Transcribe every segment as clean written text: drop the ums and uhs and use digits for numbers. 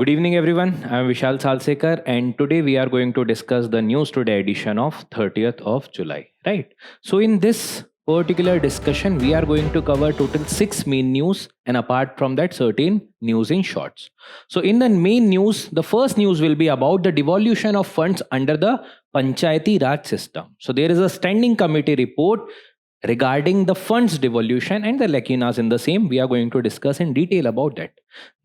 Good evening, everyone. I'm Vishal Salsekar, and today we are going to discuss the News Today edition of 30th of July. Right. So, in this particular discussion, we are going to cover total 6 main news, and apart from that, certain news in shorts. So, in the main news, the first news will be about the devolution of funds under the Panchayati Raj system. So, there is a standing committee report regarding the funds devolution and the lacunas in the same. We are going to discuss in detail about that.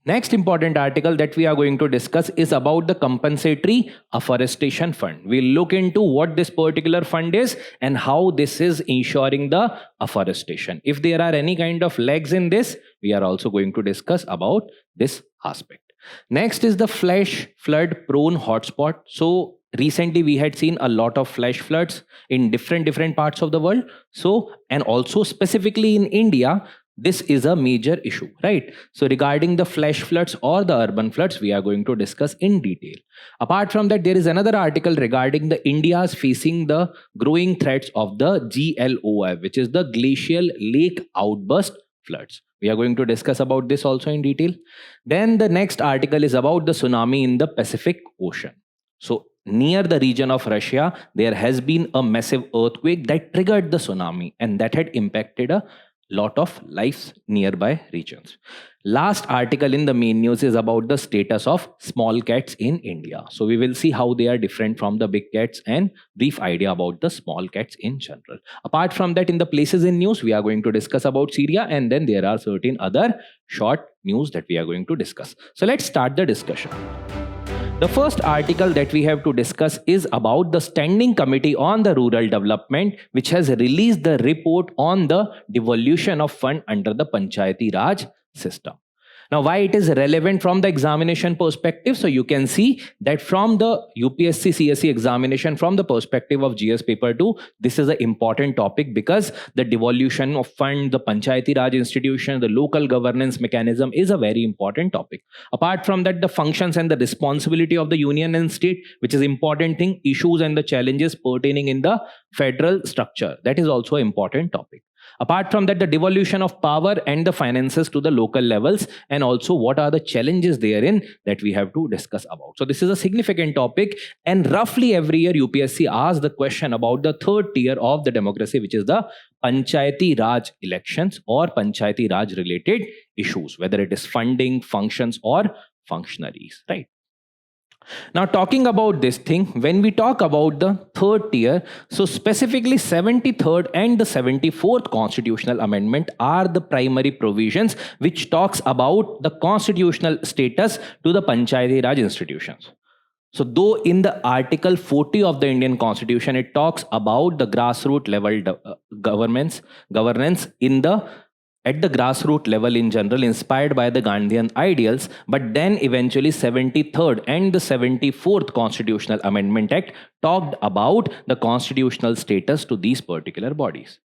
Next important article that we are going to discuss is about the compensatory afforestation fund. We'll look into what this particular fund is and how this is ensuring the afforestation. If there are any kind of lags in this, we are also going to discuss about this aspect. Next is the flash flood prone hotspot. So recently we had seen a lot of flash floods in different parts of the world. So, and also specifically in India, this is a major issue, right? So regarding the flash floods or the urban floods, we are going to discuss in detail. Apart from that, there is another article regarding the India's facing the growing threats of the GLOF, which is the glacial lake outburst floods. We are going to discuss about this also in detail. Then the next article is about the tsunami in the Pacific Ocean. So near the region of Russia, there has been a massive earthquake that triggered the tsunami, and that had impacted a lot of lives nearby regions. Last article in the main news is about the status of small cats in India. So we will see how they are different from the big cats and brief idea about the small cats in general. Apart from that, in the places in news, we are going to discuss about Syria, and then there are certain other short news that we are going to discuss. So let's start the discussion. The first article that we have to discuss is about the Standing Committee on the Rural Development, which has released the report on the devolution of fund under the Panchayati Raj system. Now, why it is relevant from the examination perspective? So you can see that from the UPSC CSE examination, from the perspective of GS paper 2, this is an important topic because the devolution of fund, the Panchayati Raj institution, the local governance mechanism is a very important topic. Apart from that, the functions and the responsibility of the union and state, which is important thing, issues and the challenges pertaining in the federal structure, that is also an important topic. Apart from that, the devolution of power and the finances to the local levels, and also what are the challenges therein that we have to discuss about. So this is a significant topic, and roughly every year UPSC asks the question about the third tier of the democracy, which is the Panchayati Raj elections or Panchayati Raj related issues, whether it is funding, functions or functionaries, right? Now, talking about this thing, when we talk about the third tier, so specifically 73rd and the 74th constitutional amendment are the primary provisions which talks about the constitutional status to the Panchayati Raj institutions. So though in the Article 40 of the Indian Constitution, it talks about the grassroots level governance at the grassroots level in general, inspired by the Gandhian ideals, but then eventually 73rd and the 74th Constitutional Amendment Act talked about the constitutional status to these particular bodies.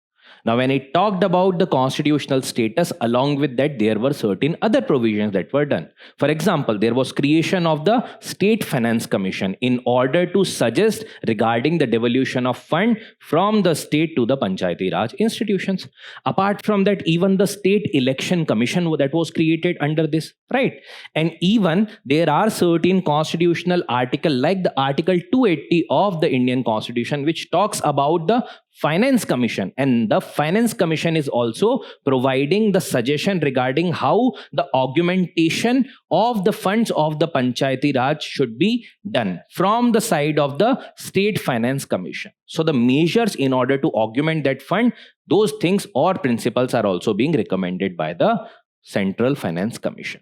Now, when it talked about the constitutional status, along with that, there were certain other provisions that were done. For example, there was creation of the State Finance Commission in order to suggest regarding the devolution of fund from the state to the Panchayati Raj institutions. Apart from that, even the State Election Commission that was created under this, right? And even there are certain constitutional articles like the Article 280 of the Indian Constitution, which talks about the Finance Commission, and the Finance Commission is also providing the suggestion regarding how the augmentation of the funds of the Panchayati Raj should be done from the side of the State Finance Commission. So the measures in order to augment that fund, those things or principles are also being recommended by the Central Finance Commission.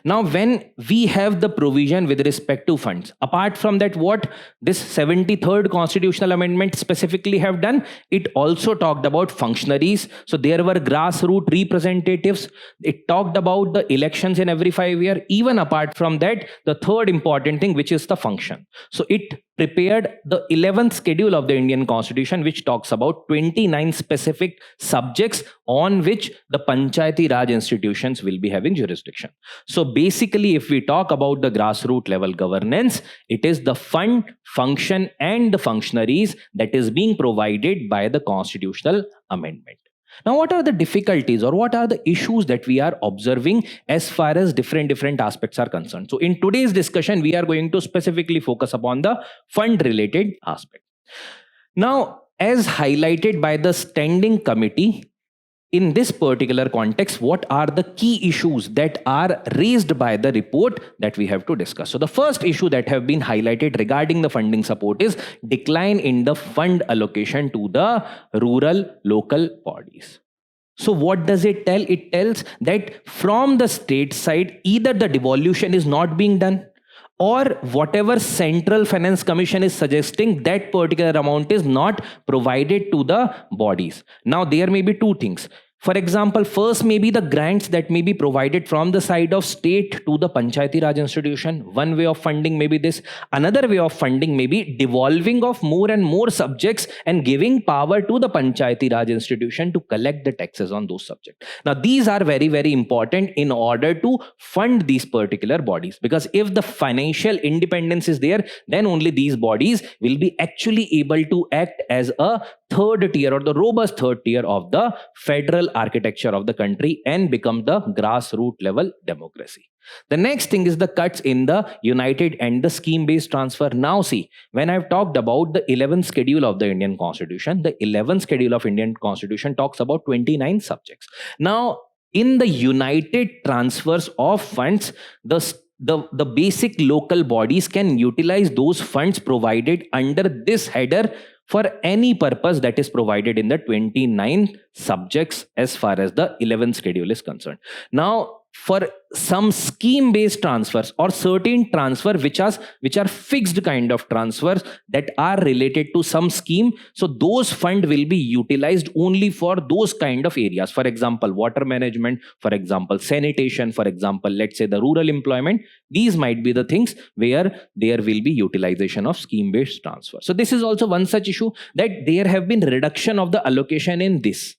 Now, when we have the provision with respect to funds, apart from that, what this 73rd Constitutional Amendment specifically have done, it also talked about functionaries. So there were grassroots representatives. It talked about the elections in every 5 years. Even apart from that, the third important thing, which is the function. So it prepared the 11th schedule of the Indian Constitution, which talks about 29 specific subjects on which the Panchayati Raj institutions will be having jurisdiction. So basically, if we talk about the grassroots level governance, it is the fund, function and the functionaries that is being provided by the constitutional amendment. Now, what are the difficulties or what are the issues that we are observing as far as different aspects are concerned? So in today's discussion, we are going to specifically focus upon the fund related aspect. Now, as highlighted by the standing committee, in this particular context, what are the key issues that are raised by the report that we have to discuss? So the first issue that have been highlighted regarding the funding support is decline in the fund allocation to the rural local bodies. So what does it tell? It tells that from the state side, either the devolution is not being done, or whatever Central Finance Commission is suggesting, that particular amount is not provided to the bodies. Now, there may be two things. For example, first may be the grants that may be provided from the side of state to the Panchayati Raj institution. One way of funding may be this. Another way of funding may be devolving of more and more subjects and giving power to the Panchayati Raj institution to collect the taxes on those subjects. Now, these are very important in order to fund these particular bodies, because if the financial independence is there, then only these bodies will be actually able to act as a third tier or the robust third tier of the federal architecture of the country and become the grassroots level democracy. The next thing is the cuts in the united and the scheme based transfer. Now see, when I've talked about the 11th schedule of the Indian Constitution, the 11th schedule of Indian Constitution talks about 29 subjects. Now in the united transfers of funds, the basic local bodies can utilize those funds provided under this header for any purpose that is provided in the 29 subjects as far as the 11th schedule is concerned. Now, for some scheme based transfers or certain transfer which are fixed kind of transfers that are related to some scheme, so those fund will be utilized only for those kind of areas. For example, water management, for example, sanitation, for example, let's say the rural employment. These might be the things where there will be utilization of scheme based transfer. So this is also one such issue, that there have been reduction of the allocation in this,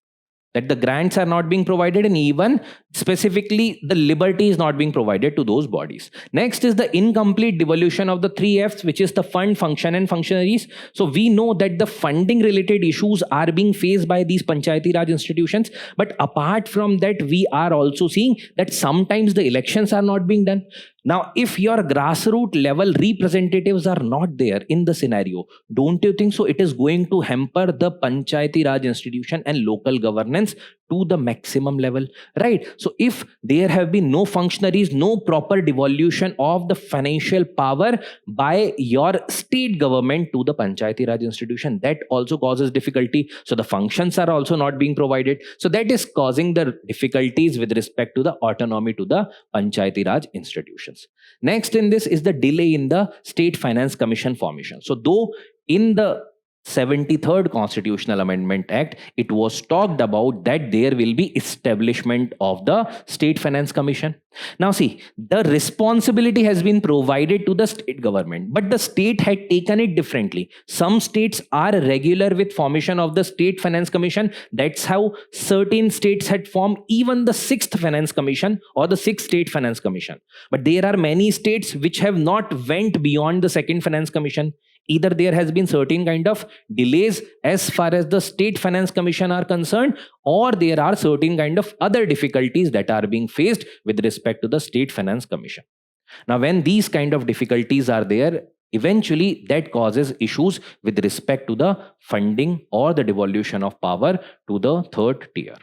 that the grants are not being provided, and even specifically the liberty is not being provided to those bodies. Next is the incomplete devolution of the 3Fs, which is the fund, function and functionaries. So we know that the funding related issues are being faced by these Panchayati Raj institutions, but apart from that, we are also seeing that sometimes the elections are not being done. Now, if your grassroots level representatives are not there in the scenario, don't you think so it is going to hamper the Panchayati Raj institution and local governance to the maximum level, right? So if there have been no functionaries, no proper devolution of the financial power by your state government to the Panchayati Raj institution, that also causes difficulty. So the functions are also not being provided. So that is causing the difficulties with respect to the autonomy to the Panchayati Raj institutions. Next in this is the delay in the State Finance Commission formation. So though in the 73rd Constitutional Amendment Act, it was talked about that there will be establishment of the State Finance Commission. Now see, the responsibility has been provided to the state government, but the state had taken it differently. Some states are regular with formation of the State Finance Commission. That's how certain states had formed even the 6th Finance Commission or the 6th State Finance Commission. But there are many states which have not went beyond the 2nd Finance Commission. Either there has been certain kind of delays as far as the State Finance Commission are concerned, or there are certain kind of other difficulties that are being faced with respect to the State Finance Commission. Now, when these kind of difficulties are there, eventually that causes issues with respect to the funding or the devolution of power to the third tier.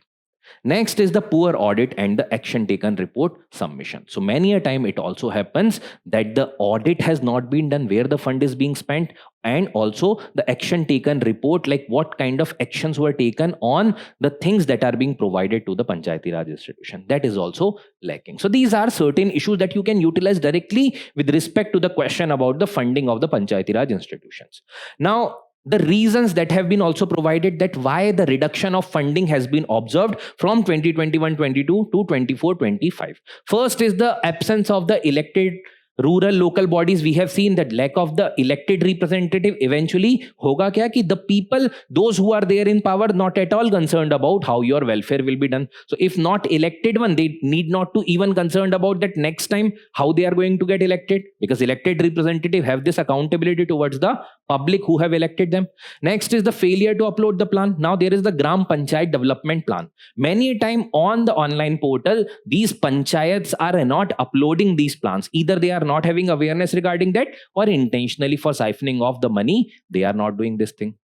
Next is the poor audit and the action taken report submission. So many a time it also happens that the audit has not been done where the fund is being spent, and also the action taken report, like what kind of actions were taken on the things that are being provided to the Panchayati Raj institution. That is also lacking. So these are certain issues that you can utilize directly with respect to the question about the funding of the Panchayati Raj institutions. Now, the reasons that have been also provided that why the reduction of funding has been observed from 2021-22 to 24-25. First is the absence of the elected rural local bodies, we have seen that lack of the elected representative, eventually hoga kya ki the people, those who are there in power, not at all concerned about how your welfare will be done. So if not elected one, they need not to even concerned about that next time how they are going to get elected, because elected representative have this accountability towards the public who have elected them. Next is the failure to upload the plan. Now there is the Gram Panchayat development plan. Many a time on the online portal, these panchayats are not uploading these plans. Either they are not having awareness regarding that, or intentionally for siphoning off the money, they are not doing this thing.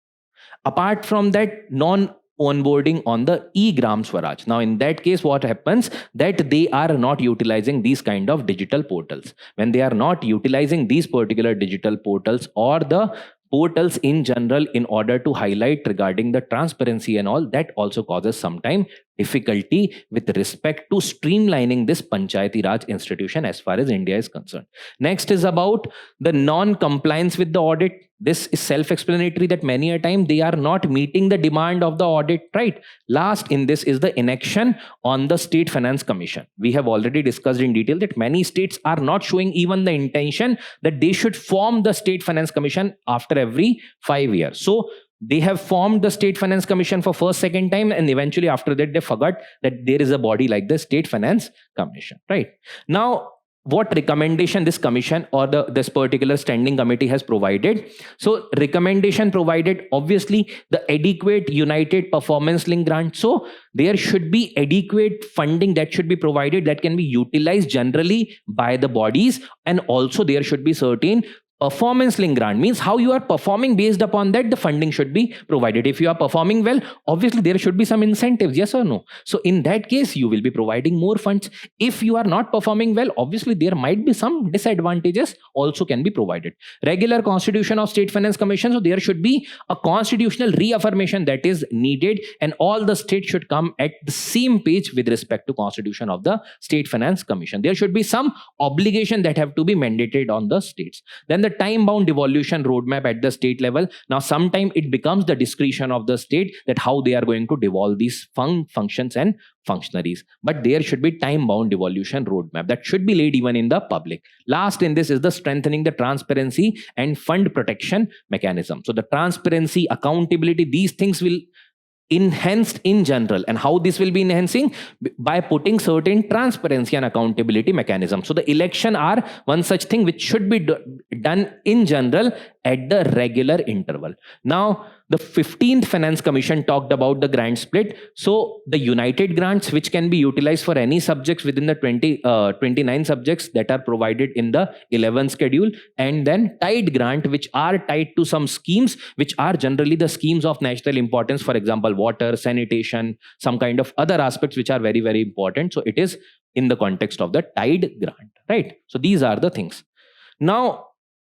Apart from that, onboarding on the e-gram Swaraj. Now in that case, what happens that they are not utilizing these kind of digital portals. When they are not utilizing these particular digital portals or the portals in general in order to highlight regarding the transparency and all, that also causes sometime difficulty with respect to streamlining this Panchayati Raj institution as far as India is concerned. Next is about the non-compliance with the audit. This is self-explanatory that many a time they are not meeting the demand of the audit, right? Last in this is the inaction on the State Finance Commission. We have already discussed in detail that many states are not showing even the intention that they should form the State Finance Commission after every 5 years. So they have formed the State Finance Commission for first, second time, and eventually after that they forgot that there is a body like the State Finance Commission, right? Now, what recommendation this commission or this particular standing committee has provided? So recommendation provided, obviously the adequate united performance link grant. So there should be adequate funding that should be provided that can be utilized generally by the bodies, and also there should be certain performance link grant, means how you are performing, based upon that the funding should be provided. If you are performing well, obviously there should be some incentives, yes or no? So in that case you will be providing more funds. If you are not performing well, obviously there might be some disadvantages also can be provided. Regular constitution of State Finance Commission, so there should be a constitutional reaffirmation that is needed, and all the states should come at the same page with respect to constitution of the State Finance Commission. There should be some obligation that have to be mandated on the states. Then the time-bound devolution roadmap at the state level. Now, sometime it becomes the discretion of the state that how they are going to devolve these functions and functionaries. But there should be time-bound devolution roadmap that should be laid even in the public. Last in this is the strengthening the transparency and fund protection mechanism. So the transparency, accountability, these things will enhanced in general. And how this will be enhancing? By putting certain transparency and accountability mechanism. So the election are one such thing which should be done in general at the regular interval. Now, the 15th Finance Commission talked about the grant split. So the united grants which can be utilized for any subjects within the 29 subjects that are provided in the 11th schedule, and then tied grant which are tied to some schemes which are generally the schemes of national importance, for example water, sanitation, some kind of other aspects which are very, very important. So it is in the context of the tied grant, right? So these are the things. Now,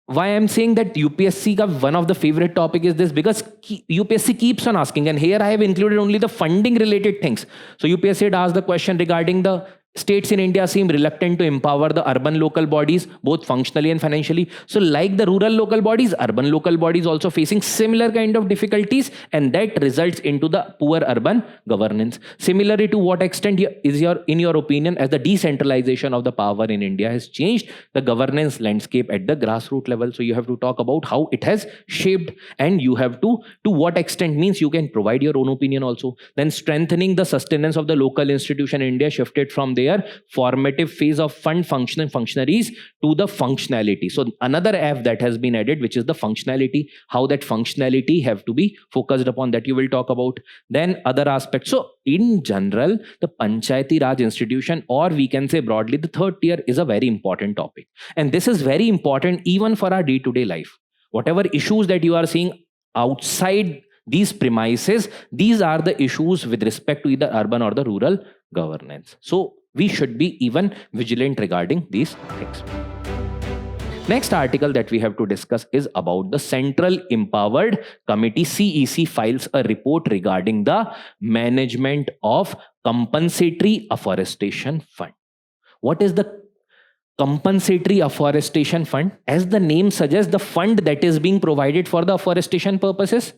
why I'm saying that UPSC ka one of the favorite topic is this, because UPSC keeps on asking, and here I have included only the funding related things. So UPSC had asked the question regarding the states in India seem reluctant to empower the urban local bodies, both functionally and financially. So like the rural local bodies, urban local bodies also facing similar kind of difficulties, and that results into the poor urban governance. Similarly, to what extent in your opinion, as the decentralization of the power in India has changed the governance landscape at the grassroots level? So you have to talk about how it has shaped, and you have to what extent, means you can provide your own opinion also. Then strengthening the sustenance of the local institution in India shifted from their formative phase of functionaries to the functionality. So another F that has been added, which is the functionality, how that functionality have to be focused upon, that you will talk about. Then other aspects. So in general, the Panchayati Raj institution, or we can say broadly the third tier, is a very important topic. And this is very important even for our day-to-day life. Whatever issues that you are seeing outside these premises, these are the issues with respect to either urban or the rural governance. So we should be even vigilant regarding these things. Next article that we have to discuss is about the Central Empowered Committee, CEC, files a report regarding the management of Compensatory Afforestation Fund. What is the Compensatory Afforestation Fund? As the name suggests, the fund that is being provided for the afforestation purposes.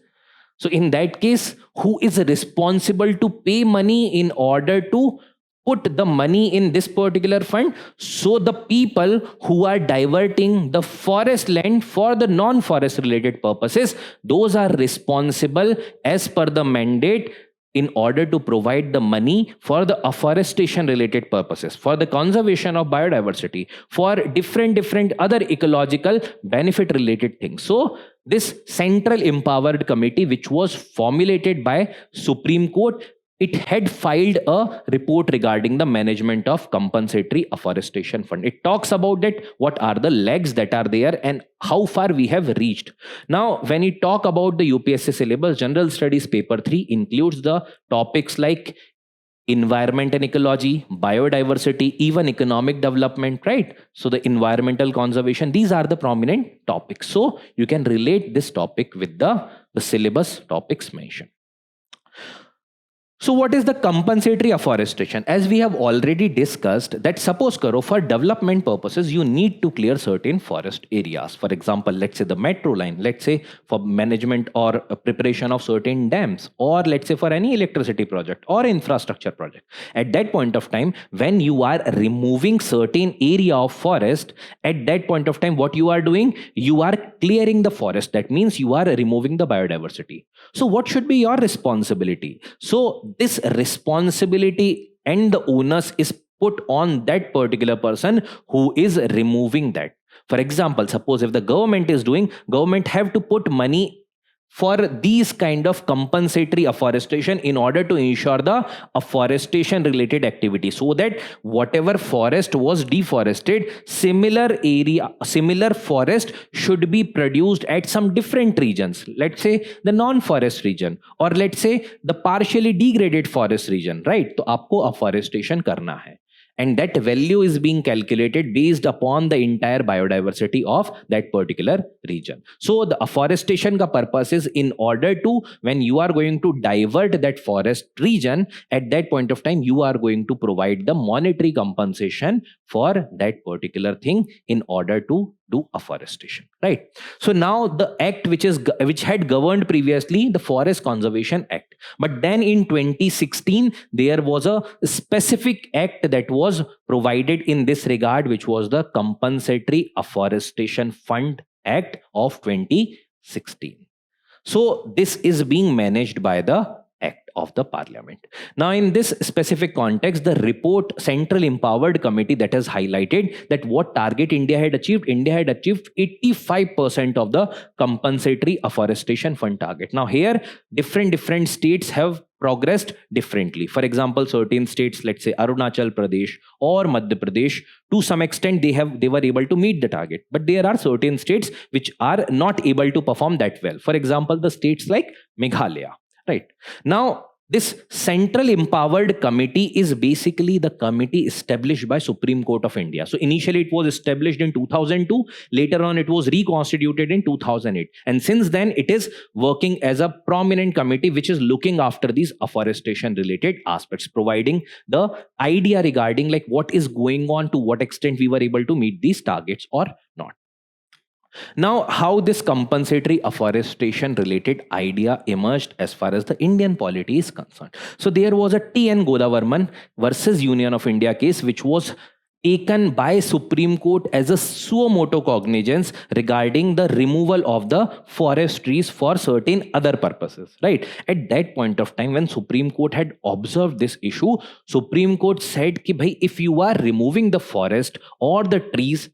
So in that case, who is responsible to pay money in order to put the money in this particular fund, so the people who are diverting the forest land for the non-forest related purposes, those are responsible as per the mandate in order to provide the money for the afforestation related purposes, for the conservation of biodiversity, for different other ecological benefit related things. So this central empowered committee, which was formulated by Supreme Court, it had filed a report regarding the management of compensatory afforestation fund. It talks about that, what are the legs that are there and how far we have reached. Now, when we talk about the UPSC syllabus, General Studies Paper 3 includes the topics like environment and ecology, biodiversity, even economic development, right? So the environmental conservation, these are the prominent topics. So you can relate this topic with the syllabus topics mentioned. So what is the compensatory afforestation? As we have already discussed, that suppose karo, for development purposes, you need to clear certain forest areas. For example, let's say the metro line, let's say for management or preparation of certain dams, or let's say for any electricity project or infrastructure project. At that point of time, when you are removing certain area of forest, at that point of time, what you are doing, you are clearing the forest. That means you are removing the biodiversity. So what should be your responsibility? So this responsibility and the onus is put on that particular person who is removing that. For example, suppose if the government is doing, government have to put money for these kind of compensatory afforestation in order to ensure the afforestation related activity, so that whatever forest was deforested, similar forest should be produced at some different regions, let's say the non-forest region, or let's say the partially degraded forest region, right? So aapko afforestation karna hai, and that value is being calculated based upon the entire biodiversity of that particular region. So the afforestation ka purpose is in order to, when you are going to divert that forest region, at that point of time you are going to provide the monetary compensation for that particular thing in order to do afforestation, right? So now the act which had governed previously, the Forest Conservation Act, but then in 2016 there was a specific act that was provided in this regard, which was the Compensatory Afforestation Fund Act of 2016. So this is being managed by the Act of the Parliament. Now, in this specific context, the report Central Empowered Committee that has highlighted that what target India had achieved 85% of the compensatory afforestation fund target. Now here, different states have progressed differently. For example, certain states, let's say Arunachal Pradesh or Madhya Pradesh, to some extent they were able to meet the target, but there are certain states which are not able to perform that well. For example, the states like Meghalaya. Right. Now, this Central Empowered Committee is basically the committee established by Supreme Court of India. So initially it was established in 2002. Later on, it was reconstituted in 2008. And since then, it is working as a prominent committee which is looking after these afforestation related aspects, providing the idea regarding like what is going on, to what extent we were able to meet these targets or not. Now, how this compensatory afforestation related idea emerged as far as the Indian polity is concerned. So there was a T.N. Godavarman versus Union of India case, which was taken by Supreme Court as a suo motu cognizance regarding the removal of the forest trees for certain other purposes, right? At that point of time, when Supreme Court had observed this issue, Supreme Court said ki bhai, if you are removing the forest or the trees,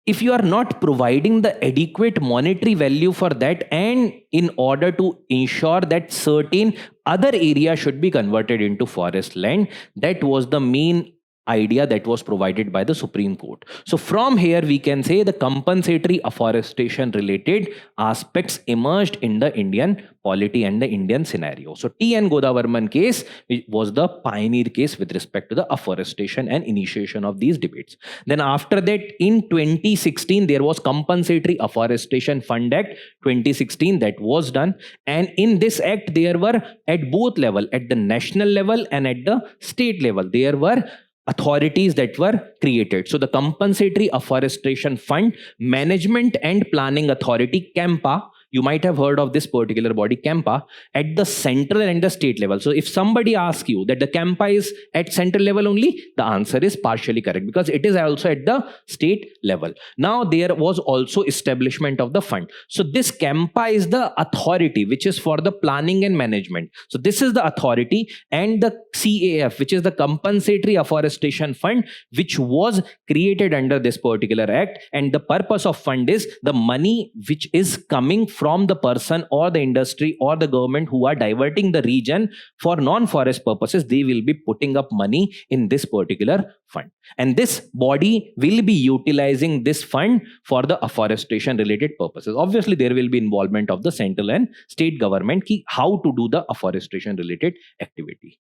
if you are not providing the adequate monetary value for that, and in order to ensure that certain other area should be converted into forest land, that was the main idea that was provided by the Supreme Court. So from here we can say the compensatory afforestation related aspects emerged in the Indian polity and the Indian scenario. So T.N. Godavarman case was the pioneer case with respect to the afforestation and initiation of these debates. Then after that, in 2016 there was Compensatory Afforestation Fund Act 2016 that was done, and in this act there were at both level, at the national level and at the state level, there were authorities that were created. So the Compensatory Afforestation Fund Management and Planning Authority, CAMPA, You might have heard of this particular body, Campa, at the central and the state level. So if somebody asks you that the Campa is at central level only, the answer is partially correct because it is also at the state level. Now there was also establishment of the fund. So this Campa is the authority which is for the planning and management. So this is the authority, and the CAF, which is the Compensatory Afforestation Fund, which was created under this particular act. And the purpose of fund is the money which is coming from the person or the industry or the government who are diverting the region for non-forest purposes. They will be putting up money in this particular fund, and this body will be utilizing this fund for the afforestation related purposes. Obviously there will be involvement of the central and state government ki how to do the afforestation related activity.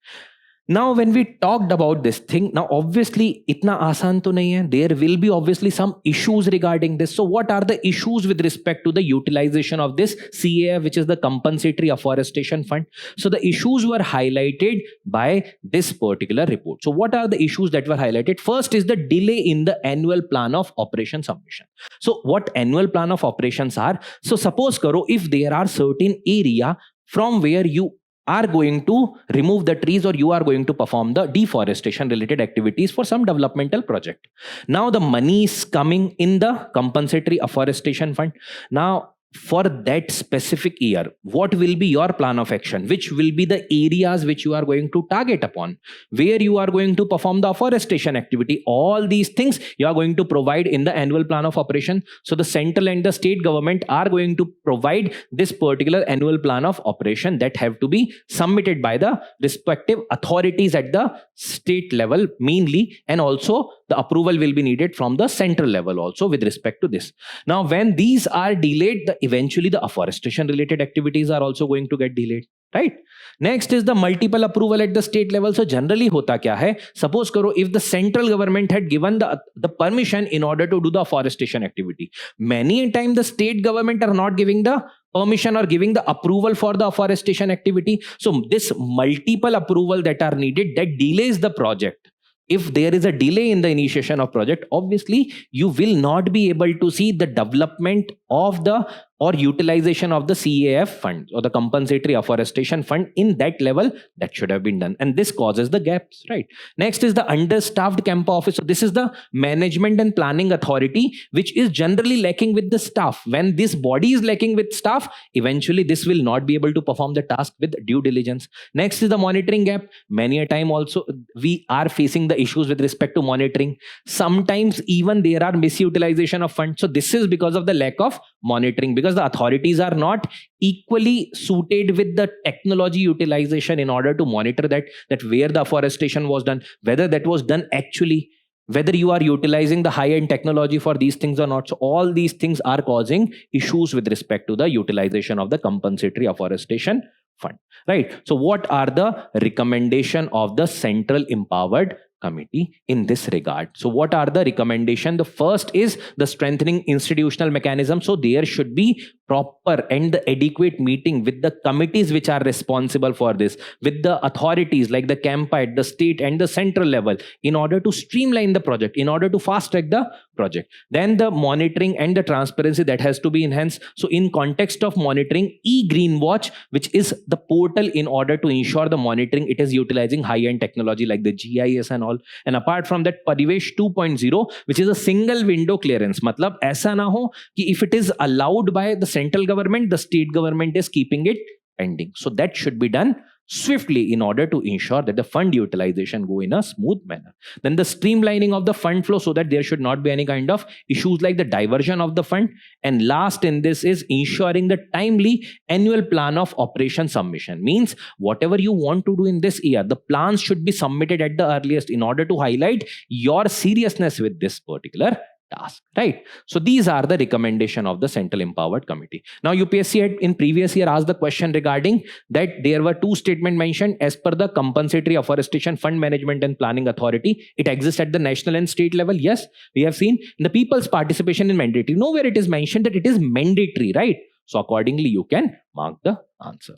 Now when we talked about this thing, now obviously itna aasan to nahi hai. There will be obviously some issues regarding this. So what are the issues with respect to the utilization of this CAF, which is the Compensatory Afforestation Fund? So the issues were highlighted by this particular report. So what are the issues that were highlighted? First is the delay in the annual plan of operation submission. So what annual plan of operations are? So suppose karo, if there are certain area from where you are going to remove the trees or you are going to perform the deforestation related activities for some developmental project. Now the money is coming in the Compensatory Afforestation Fund. Now for that specific year, what will be your plan of action? Which will be the areas which you are going to target upon? Where you are going to perform the afforestation activity? All these things you are going to provide in the annual plan of operation. So the central and the state government are going to provide this particular annual plan of operation that have to be submitted by the respective authorities at the state level mainly, and also the approval will be needed from the central level also with respect to this. Now when these are delayed, eventually the afforestation related activities are also going to get delayed, right? Next is the multiple approval at the state level. So generally hota kya hai, suppose karo if the central government had given the permission in order to do the afforestation activity, many a time the state government are not giving the permission or giving the approval for the afforestation activity. So this multiple approval that are needed, that delays the project. If there is a delay in the initiation of project, obviously you will not be able to see the development of the or utilization of the CAF fund or the Compensatory Afforestation Fund in that level that should have been done. And this causes the gaps, right? Next is the understaffed Campa office. So this is the management and planning authority, which is generally lacking with the staff. When this body is lacking with staff, eventually this will not be able to perform the task with due diligence. Next is the monitoring gap. Many a time also we are facing the issues with respect to monitoring. Sometimes even there are misutilization of funds. So this is because of the lack of monitoring, because the authorities are not equally suited with the technology utilization in order to monitor that where the afforestation was done, whether that was done actually, whether you are utilizing the high-end technology for these things or not. So all these things are causing issues with respect to the utilization of the Compensatory Afforestation Fund, right? So what are the recommendation of the Central Empowered Committee in this regard? So what are the recommendation? The first is the strengthening institutional mechanism. So there should be proper and the adequate meeting with the committees which are responsible for this, with the authorities like the Campa at the state and the central level, in order to streamline the project, in order to fast track the project. Then the monitoring and the transparency that has to be enhanced. So in context of monitoring, e-Green Watch, which is the portal in order to ensure the monitoring, it is utilizing high-end technology like the GIS and all. And apart from that, Parivesh 2.0, which is a single window clearance. Matlab aisa na ho ki if it is allowed by the central government, the state government is keeping it pending. So that should be done swiftly in order to ensure that the fund utilization go in a smooth manner. Then the streamlining of the fund flow so that there should not be any kind of issues like the diversion of the fund. And last in this is ensuring the timely annual plan of operation submission. Means whatever you want to do in this year, the plans should be submitted at the earliest in order to highlight your seriousness with this particular task, right? So these are the recommendation of the Central Empowered Committee. Now UPSC had in previous year asked the question regarding that there were two statements mentioned as per the Compensatory Afforestation Fund Management and Planning Authority. It exists at the national and state level. Yes, we have seen in the people's participation in mandatory. Nowhere it is mentioned that it is mandatory, right? So accordingly you can mark the answer.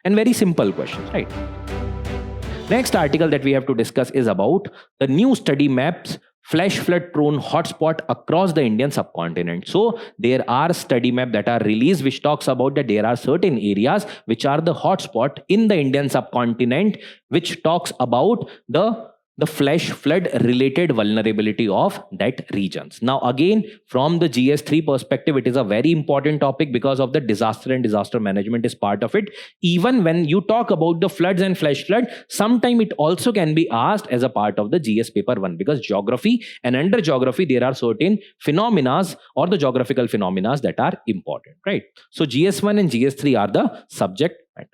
And very simple questions, right? Next article that we have to discuss is about the new study maps flash flood prone hotspot across the Indian subcontinent. So there are study maps that are released which talks about that there are certain areas which are the hotspot in the Indian subcontinent, which talks about the flash flood related vulnerability of that regions. Now again, from the GS3 perspective, it is a very important topic because of the disaster and disaster management is part of it. Even when you talk about the floods and flash flood, sometime it also can be asked as a part of the GS paper 1, because geography, and under geography there are certain phenomena or the geographical phenomena that are important, right? So GS1 and GS3 are the subject matter.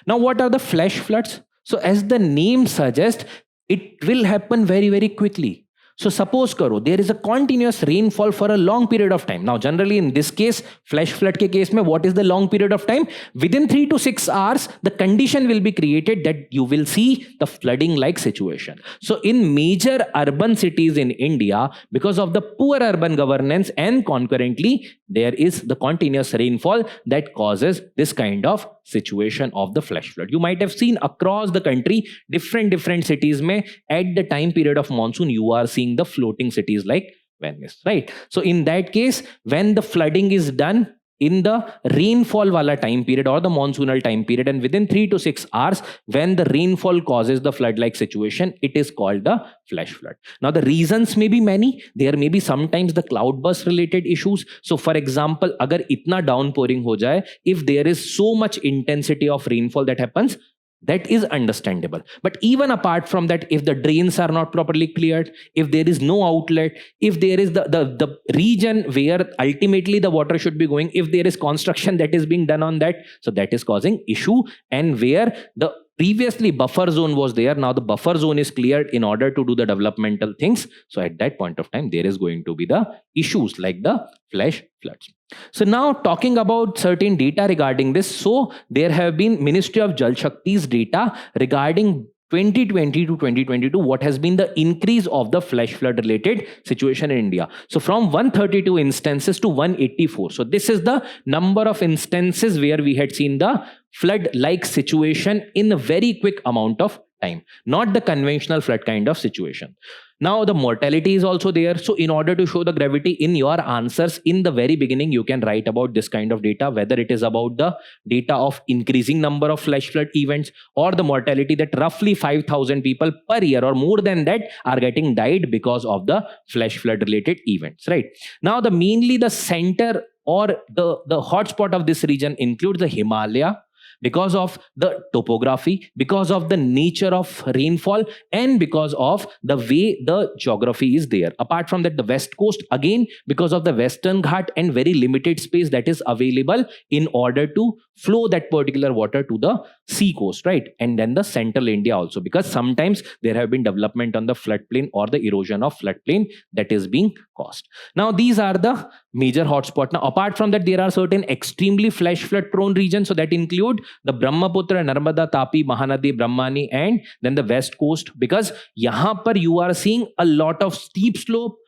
Now what are the flash floods? So as the name suggests, it will happen very, very quickly. So suppose karo, there is a continuous rainfall for a long period of time. Now generally in this case, flash flood ke case mein, what is the long period of time? Within 3 to 6 hours, the condition will be created that you will see the flooding like situation. So in major urban cities in India, because of the poor urban governance and concurrently, there is the continuous rainfall that causes this kind of situation of the flash flood. You might have seen across the country, different cities mein, at the time period of monsoon, you are seeing the floating cities like Venice, right? So in that case, when the flooding is done in the rainfall wala time period or the monsoonal time period, and within 3 to 6 hours, when the rainfall causes the flood like situation, it is called the flash flood. Now the reasons may be many. There may be sometimes the cloudburst related issues. So for example, agar itna downpouring ho jaye, if there is so much intensity of rainfall that happens, that is understandable. But even apart from that, if the drains are not properly cleared, if there is no outlet, if there is the region where ultimately the water should be going, if there is construction that is being done on that, so that is causing issue. And where the previously buffer zone was there, now the buffer zone is cleared in order to do the developmental things. So at that point of time, there is going to be the issues like the flash floods. So now talking about certain data regarding this. So there have been Ministry of Jal Shakti's data regarding 2020 to 2022, what has been the increase of the flash flood related situation in India. So from 132 instances to 184. So this is the number of instances where we had seen the flood like situation in a very quick amount of time, not the conventional flood kind of situation. Now the mortality is also there. So in order to show the gravity in your answers in the very beginning, you can write about this kind of data, whether it is about the data of increasing number of flash flood events or the mortality that roughly 5,000 people per year or more than that are getting died because of the flash flood related events, right? Now the mainly the center or the hotspot of this region includes the Himalaya, because of the topography, because of the nature of rainfall, and because of the way the geography is there. Apart from that, the west coast, again, because of the Western Ghat and very limited space that is available in order to flow that particular water to the sea coast, right? And then the central India also, because sometimes there have been development on the floodplain or the erosion of floodplain that is being caused. Now, these are the major hotspots. Now, apart from that, there are certain extremely flash flood prone regions. So that include the Brahmaputra, Narmada, Tapi, Mahanadi, Brahmani, and then the west coast, because yahan par you are seeing a lot of steep slope,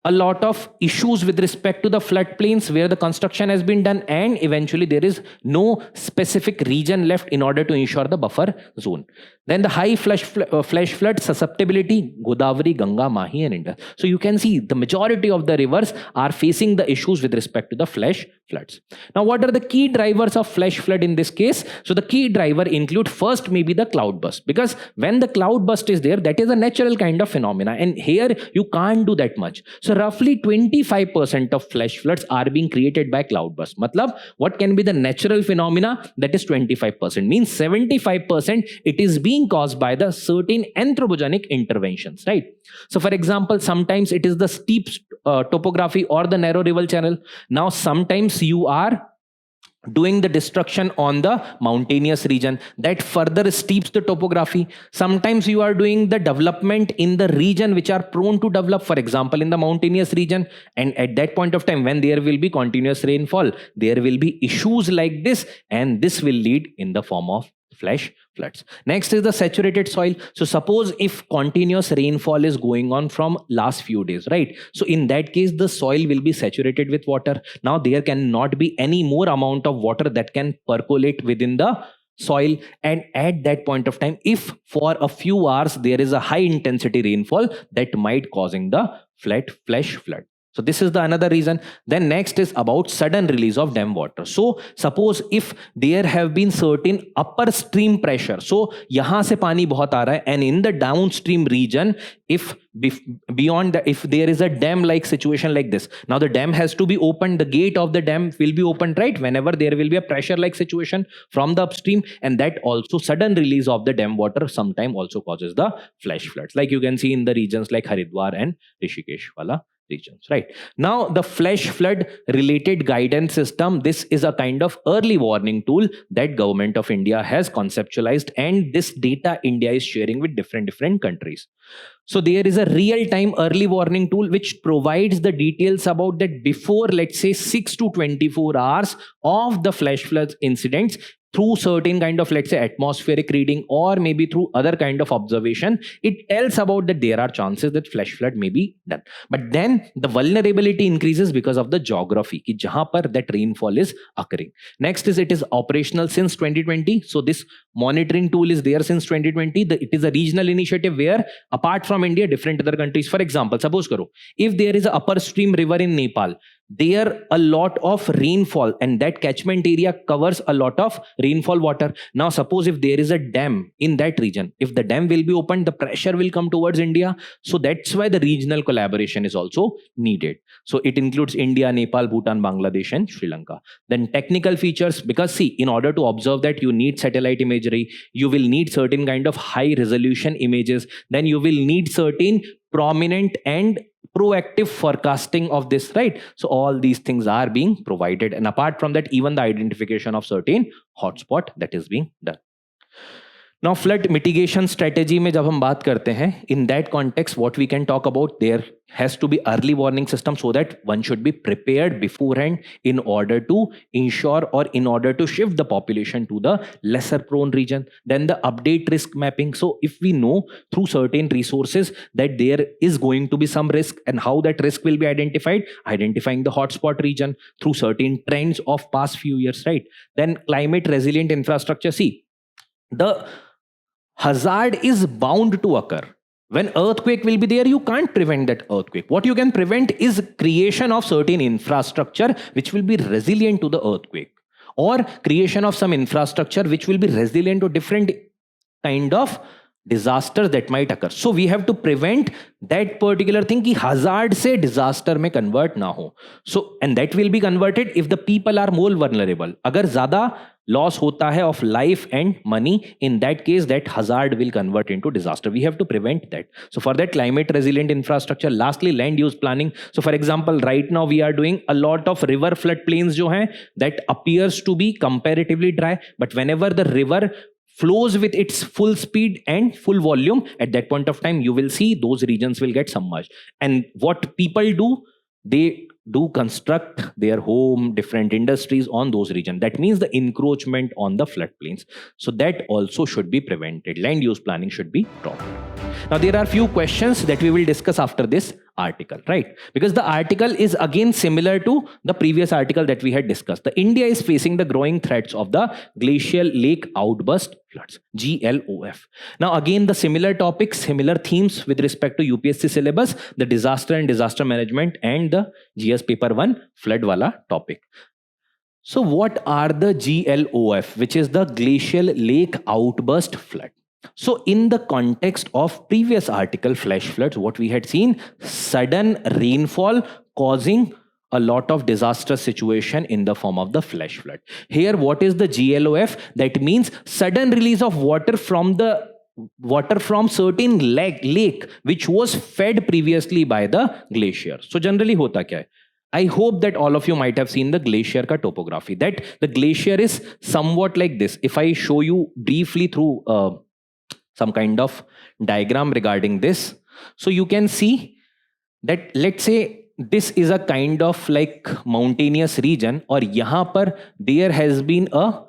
a lot of issues with respect to the floodplains where the construction has been done, and eventually there is no specific region left in order to ensure the buffer zone. Then the high flash flood susceptibility, Godavari, Ganga, Mahi, and Indus. So you can see the majority of the rivers are facing the issues with respect to the flash floods. Now, what are the key drivers of flash flood in this case? So the key driver include first maybe the cloudburst, because when the cloudburst is there, that is a natural kind of phenomena, and here you can't do that much. So roughly 25% of flash floods are being created by cloudburst. Matlab, what can be the natural phenomena? That is 25%. Means 75% it is being caused by the certain anthropogenic interventions, right? So for example, sometimes it is the steep topography or the narrow river channel. Now sometimes you are doing the destruction on the mountainous region that further steeps the topography. Sometimes you are doing the development in the region which are prone to develop, for example in the mountainous region, and at that point of time when there will be continuous rainfall, there will be issues like this, and this will lead in the form of flash floods. Next is the saturated soil. So suppose if continuous rainfall is going on from last few days, right? So in that case, the soil will be saturated with water. Now there cannot be any more amount of water that can percolate within the soil, and at that point of time, if for a few hours there is a high intensity rainfall, that might causing the flash flood. So this is the another reason. Then next is about sudden release of dam water. So suppose if there have been certain upper stream pressure, so यहाँ से पानी बहुत आ रहा है, and in the downstream region, if beyond the, if there is a dam like situation like this, now the dam has to be opened, the gate of the dam will be opened, right, whenever there will be a pressure like situation from the upstream, and that also sudden release of the dam water sometime also causes the flash floods, like you can see in the regions like Haridwar and Rishikesh wala regions, right? Now the flash flood related guidance system, this is a kind of early warning tool that government of India has conceptualized, and this data India is sharing with different countries. So there is a real time early warning tool which provides the details about that before, let's say, 6 to 24 hours of the flash floods incidents, through certain kind of, let's say, atmospheric reading or maybe through other kind of observation. It tells about that there are chances that flash flood may be done. But then the vulnerability increases because of the geography, ki jahan par that rainfall is occurring. Next is it is operational since 2020. So this monitoring tool is there since 2020. It is a regional initiative where apart from India, different other countries, for example, suppose karo, if there is a upper stream river in Nepal, there a lot of rainfall and that catchment area covers a lot of rainfall water. Now suppose if there is a dam in that region, if the dam will be opened, the pressure will come towards India. So that's why the regional collaboration is also needed. So it includes India, Nepal, Bhutan, Bangladesh and Sri Lanka. Then technical features, because see, in order to observe that, you need satellite imagery, you will need certain kind of high resolution images, then you will need certain prominent and proactive forecasting of this, right? So all these things are being provided, and apart from that, even the identification of certain hotspot that is being done. Now flood mitigation strategy में जब हम बात करते हैं, in that context what we can talk about, there has to be early warning system so that one should be prepared beforehand in order to ensure or in order to shift the population to the lesser prone region. Then the update risk mapping. So if we know through certain resources that there is going to be some risk and how that risk will be identified, identifying the hotspot region through certain trends of past few years, right? Then climate resilient infrastructure. See, the hazard is bound to occur. When earthquake will be there, you can't prevent that earthquake. What you can prevent is creation of certain infrastructure which will be resilient to the earthquake, or creation of some infrastructure which will be resilient to different kind of disasters that might occur. So we have to prevent that particular thing ki hazard se disaster mein convert na ho. So, and that will be converted if the people are more vulnerable. Agar zyada loss hota hai of life and money, in that case that hazard will convert into disaster. We have to prevent that. So for that, climate resilient infrastructure. Lastly, land use planning. So for example, right now we are doing a lot of river floodplains jo hai, that appears to be comparatively dry, but whenever the river flows with its full speed and full volume, at that point of time you will see those regions will get submerged. And what people do, they do construct their home, different industries on those regions. That means the encroachment on the floodplains. So that also should be prevented. Land use planning should be proper. Now there are few questions that we will discuss after this article, right? Because the article is again similar to the previous article that we had discussed. The India is facing the growing threats of the glacial lake outburst floods, GLOF. Now again the similar topics, similar themes with respect to UPSC syllabus, the disaster and disaster management, and the GS paper 1 flood wala topic. So what are the GLOF, which is the glacial lake outburst flood? So in the context of previous article, flash floods, what we had seen, sudden rainfall causing a lot of disastrous situation in the form of the flash flood. Here, what is the GLOF? That means sudden release of water from certain lake which was fed previously by the glacier. So generally hota kya hai? I hope that all of you might have seen the glacier ka topography, that the glacier is somewhat like this. If I show you briefly through some kind of diagram regarding this, so you can see that, let's say this is a kind of like mountainous region, or yahan par there has been a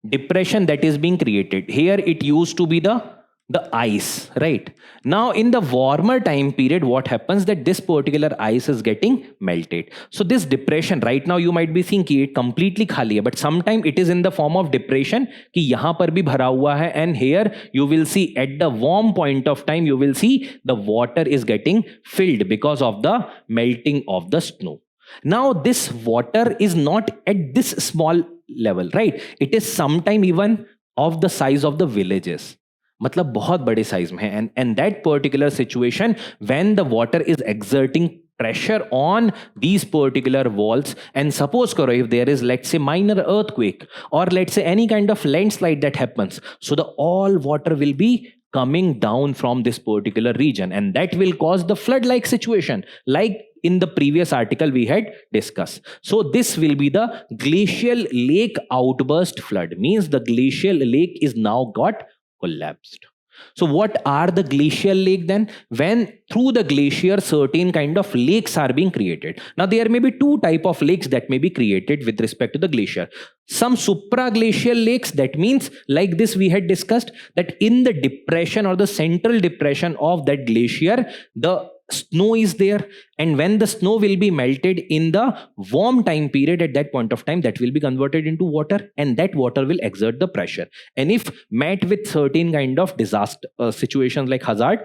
depression that is being created. Here it used to be the the ice, right? Now in the warmer time period, what happens that this particular ice is getting melted. So this depression, right now you might be seeing कि it completely खाली है, but sometime it is in the form of depression कि यहाँ पर भी भरा हुआ है, and here you will see at the warm point of time you will see the water is getting filled because of the melting of the snow. Now this water is not at this small level, right? It is sometime even of the size of the villages, मतलब बहुत बड़े size में है, and that particular situation when the water is exerting pressure on these particular walls, and suppose karo if there is, let's say, minor earthquake or let's say any kind of landslide that happens, so the all water will be coming down from this particular region, and that will cause the flood like situation like in the previous article we had discussed. So this will be the glacial lake outburst flood, means the glacial lake is now got collapsed. So what are the glacial lake then? When through the glacier certain kind of lakes are being created. Now there may be two type of lakes that may be created with respect to the glacier. Some supraglacial lakes, that means like this we had discussed that in the depression or the central depression of that glacier the snow is there, and when the snow will be melted in the warm time period, at that point of time that will be converted into water, and that water will exert the pressure, and if met with certain kind of disaster situations like hazard,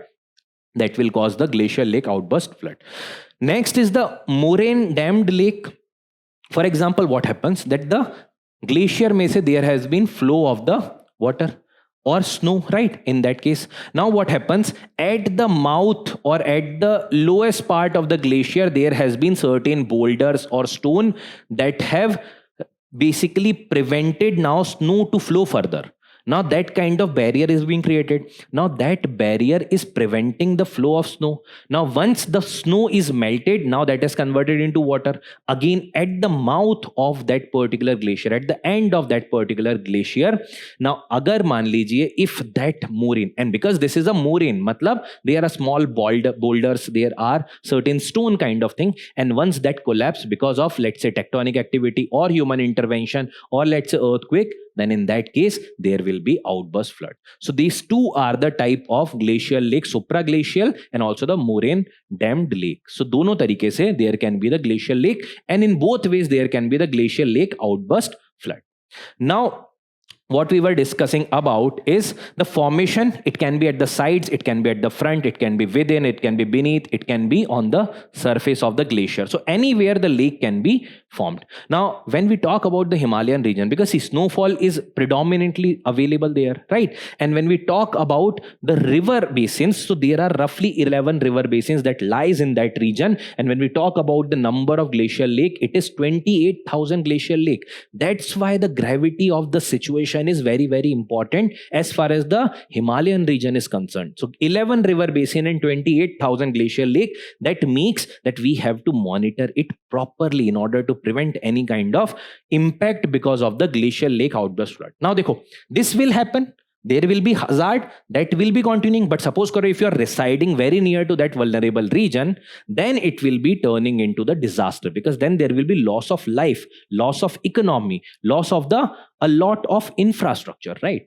that will cause the glacial lake outburst flood. Next is the moraine dammed lake. For example, what happens that the glacier may say there has been flow of the water or snow, right? In that case, now what happens at the mouth or at the lowest part of the glacier, there has been certain boulders or stone that have basically prevented now snow to flow further. Now that kind of barrier is being created. Now that barrier is preventing the flow of snow. Now once the snow is melted, now that is converted into water. Again at the mouth of that particular glacier, at the end of that particular glacier, now agar मान लीजिए if that moraine, and because this is a moraine, मतलब there are small boulders, there are certain stone kind of thing, and once that collapse because of, let's say, tectonic activity or human intervention or let's say earthquake, then in that case there will be outburst flood. So these two are the type of glacial lake, supraglacial and also the moraine dammed lake. So दोनों तरीके से there can be the glacial lake, and in both ways there can be the glacial lake outburst flood. Now what we were discussing about is the formation. It can be at the sides, it can be at the front, it can be within, it can be beneath, it can be on the surface of the glacier. So anywhere the lake can be formed. Now when we talk about the Himalayan region, because see, snowfall is predominantly available there, right? And when we talk about the river basins, so there are roughly 11 river basins that lies in that region, and when we talk about the number of glacial lake, it is 28,000 glacial lake. That's why the gravity of the situation is very, very important as far as the Himalayan region is concerned. So 11 river basin and 28,000 glacial lake, that makes that we have to monitor it properly in order to prevent any kind of impact because of the glacial lake outburst flood. Now dekho, this will happen, there will be hazard that will be continuing, but suppose karo if you are residing very near to that vulnerable region, then it will be turning into the disaster, because then there will be loss of life, loss of economy, loss of a lot of infrastructure, right?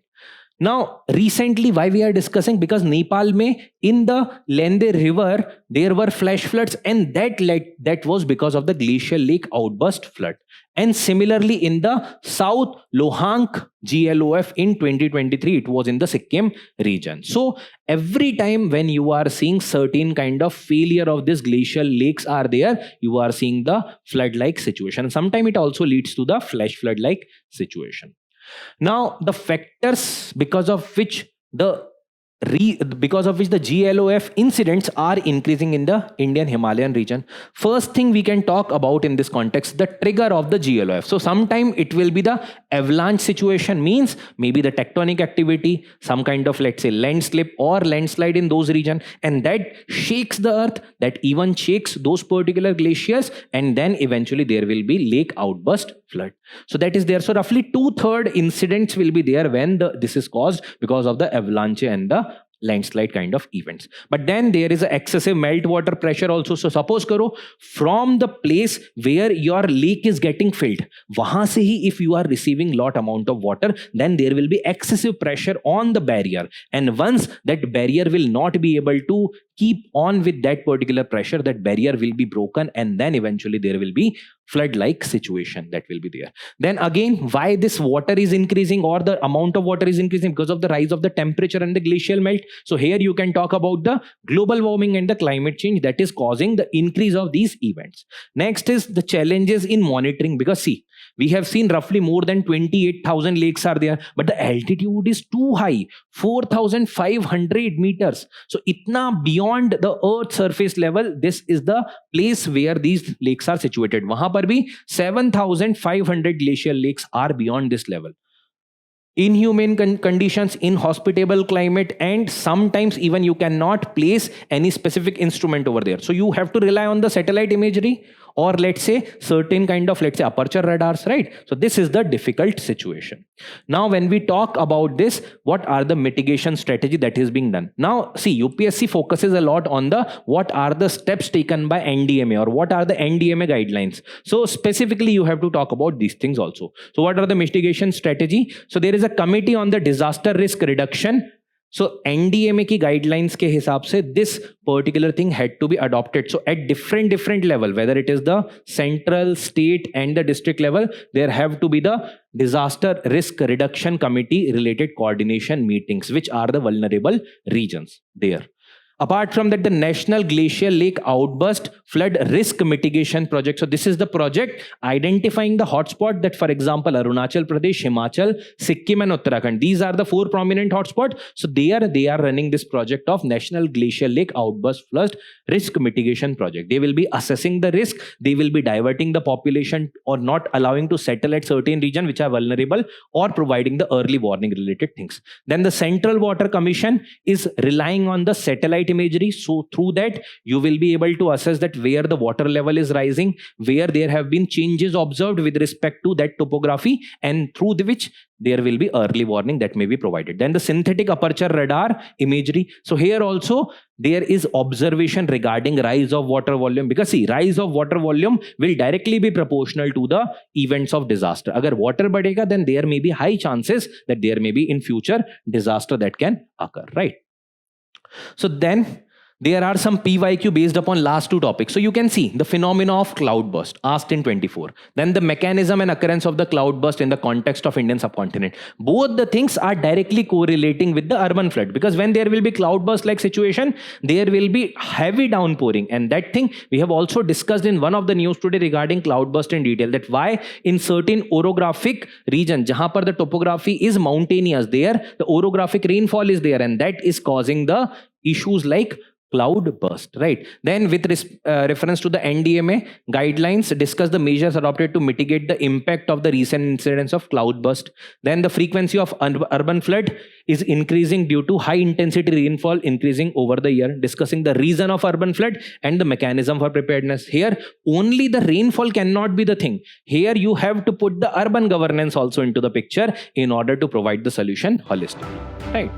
Now recently why we are discussing, because Nepal mein in the Lende river there were flash floods, and that was because of the glacial lake outburst flood. And similarly in the South Lohank GLOF in 2023, it was in the Sikkim region. So every time when you are seeing certain kind of failure of this glacial lakes are there, you are seeing the flood like situation. Sometimes it also leads to the flash flood like situation. Now the factors because of which the GLOF incidents are increasing in the Indian Himalayan region. First thing we can talk about in this context, the trigger of the GLOF. So sometime it will be the avalanche situation, means maybe the tectonic activity, some kind of, let's say, landslip or landslide in those region, and that shakes the earth, that even shakes those particular glaciers, and then eventually there will be lake outburst flood. So that is there. So roughly 2/3 incidents will be there when this is caused because of the avalanche and the landslide kind of events. But then there is a excessive meltwater pressure also. So suppose karo from the place where your lake is getting filled, wahan se hi if you are receiving lot amount of water, then there will be excessive pressure on the barrier, and once that barrier will not be able to keep on with that particular pressure, that barrier will be broken, and then eventually there will be flood like situation that will be there. Then again, why this water is increasing or the amount of water is increasing? Because of the rise of the temperature and the glacial melt. So here you can talk about the global warming and the climate change that is causing the increase of these events. Next is the challenges in monitoring, because see, we have seen roughly more than 28,000 lakes are there, but the altitude is too high, 4,500 meters. So itna beyond the earth surface level, this is the place where these lakes are situated. Wahan par bhi 7,500 glacial lakes are beyond this level. Inhumane conditions, inhospitable climate, and sometimes even you cannot place any specific instrument over there. So you have to rely on the satellite imagery, or let's say certain kind of, let's say, aperture radars, right? So this is the difficult situation. Now when we talk about this, what are the mitigation strategy that is being done? Now see, UPSC focuses a lot on the what are the steps taken by NDMA, or what are the NDMA guidelines. So specifically you have to talk about these things also. So what are the mitigation strategy? So there is a committee on the disaster risk reduction. So NDMA ki guidelines ke hisab se this particular thing had to be adopted. So at different level, whether it is the central, state and the district level, there have to be the disaster risk reduction committee related coordination meetings, which are the vulnerable regions there. Apart from that, the National Glacial Lake Outburst Flood Risk Mitigation Project. So this is the project identifying the hotspot that, for example, Arunachal Pradesh, Himachal, Sikkim and Uttarakhand. These are the 4 prominent hotspots. So they are running this project of National Glacial Lake Outburst Flood Risk Mitigation Project. They will be assessing the risk. They will be diverting the population or not allowing to settle at certain regions which are vulnerable, or providing the early warning related things. Then the Central Water Commission is relying on the satellite imagery. So through that, you will be able to assess that where the water level is rising, where there have been changes observed with respect to that topography, and through which there will be early warning that may be provided. Then the synthetic aperture radar imagery. So here also there is observation regarding rise of water volume, because see, rise of water volume will directly be proportional to the events of disaster. Agar water badega, then there may be high chances that there may be in future disaster that can occur, right? So then there are some PYQ based upon last 2 topics. So you can see the phenomena of cloudburst asked in 24. Then the mechanism and occurrence of the cloudburst in the context of Indian subcontinent. Both the things are directly correlating with the urban flood, because when there will be cloudburst like situation, there will be heavy downpouring. And that thing we have also discussed in one of the news today regarding cloudburst in detail, that why in certain orographic region, jahan par the topography is mountainous, there the orographic rainfall is there, and that is causing the issues like cloud burst, right? Then with reference to the NDMA guidelines, discuss the measures adopted to mitigate the impact of the recent incidents of cloud burst. Then the frequency of urban flood is increasing due to high intensity rainfall increasing over the year, discussing the reason of urban flood and the mechanism for preparedness. Here only the rainfall cannot be the thing. Here you have to put the urban governance also into the picture in order to provide the solution holistically, right?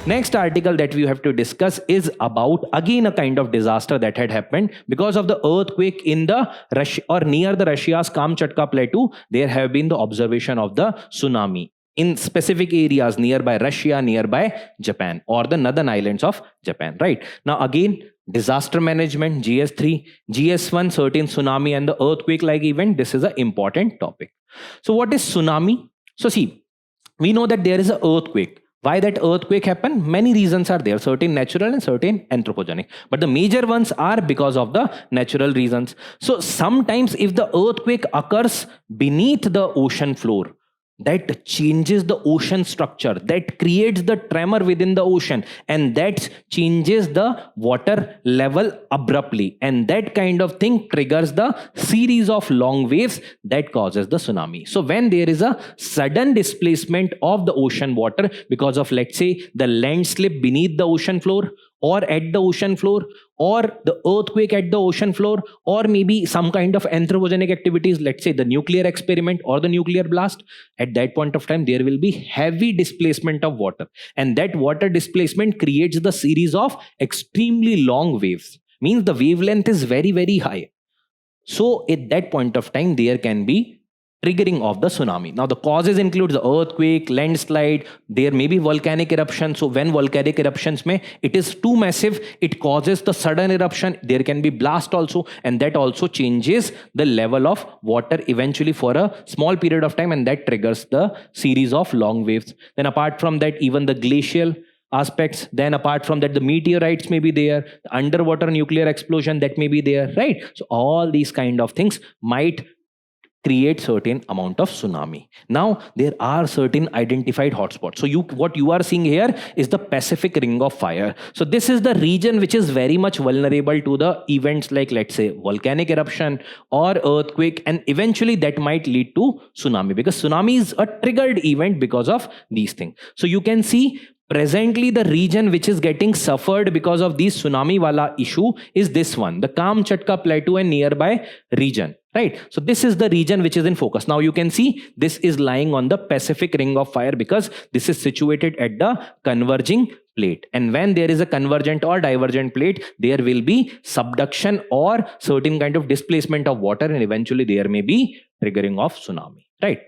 Next article that we have to discuss is about again a kind of disaster that had happened because of the earthquake in the Russia or near the Russia's Kamchatka Plateau. There have been the observation of the tsunami in specific areas nearby Russia, nearby Japan, or the northern islands of Japan, right? Now again, disaster management, GS3, GS1, certain tsunami and the earthquake like event. This is an important topic. So what is tsunami? So see, we know that there is an earthquake. Why that earthquake happened? Many reasons are there, certain natural and certain anthropogenic. But the major ones are because of the natural reasons. So sometimes if the earthquake occurs beneath the ocean floor, that changes the ocean structure, that creates the tremor within the ocean, and that changes the water level abruptly. And that kind of thing triggers the series of long waves that causes the tsunami. So when there is a sudden displacement of the ocean water because of, let's say, the landslip beneath the ocean floor, or at the ocean floor, or the earthquake at the ocean floor, or maybe some kind of anthropogenic activities, let's say the nuclear experiment or the nuclear blast, at that point of time there will be heavy displacement of water, and that water displacement creates the series of extremely long waves, means the wavelength is very very high. So at that point of time there can be triggering of the tsunami. Now the causes include the earthquake, landslide, there may be volcanic eruption. So when volcanic eruptions it is too massive, it causes the sudden eruption, there can be blast also, and that also changes the level of water eventually for a small period of time, and that triggers the series of long waves. Then apart from that, even the glacial aspects, then apart from that the meteorites may be there, the underwater nuclear explosion that may be there, right? So all these kind of things might create certain amount of tsunami. Now there are certain identified hotspots. So what you are seeing here is the Pacific Ring of Fire. So this is the region which is very much vulnerable to the events like, let's say, volcanic eruption or earthquake, and eventually that might lead to tsunami, because tsunami is a triggered event because of these things. So you can see presently the region which is getting suffered because of this tsunami wala issue is this one, the Kamchatka Plateau and nearby region, right? So this is the region which is in focus. Now you can see this is lying on the Pacific Ring of Fire because this is situated at the converging plate, and when there is a convergent or divergent plate, there will be subduction or certain kind of displacement of water, and eventually there may be triggering of tsunami, right?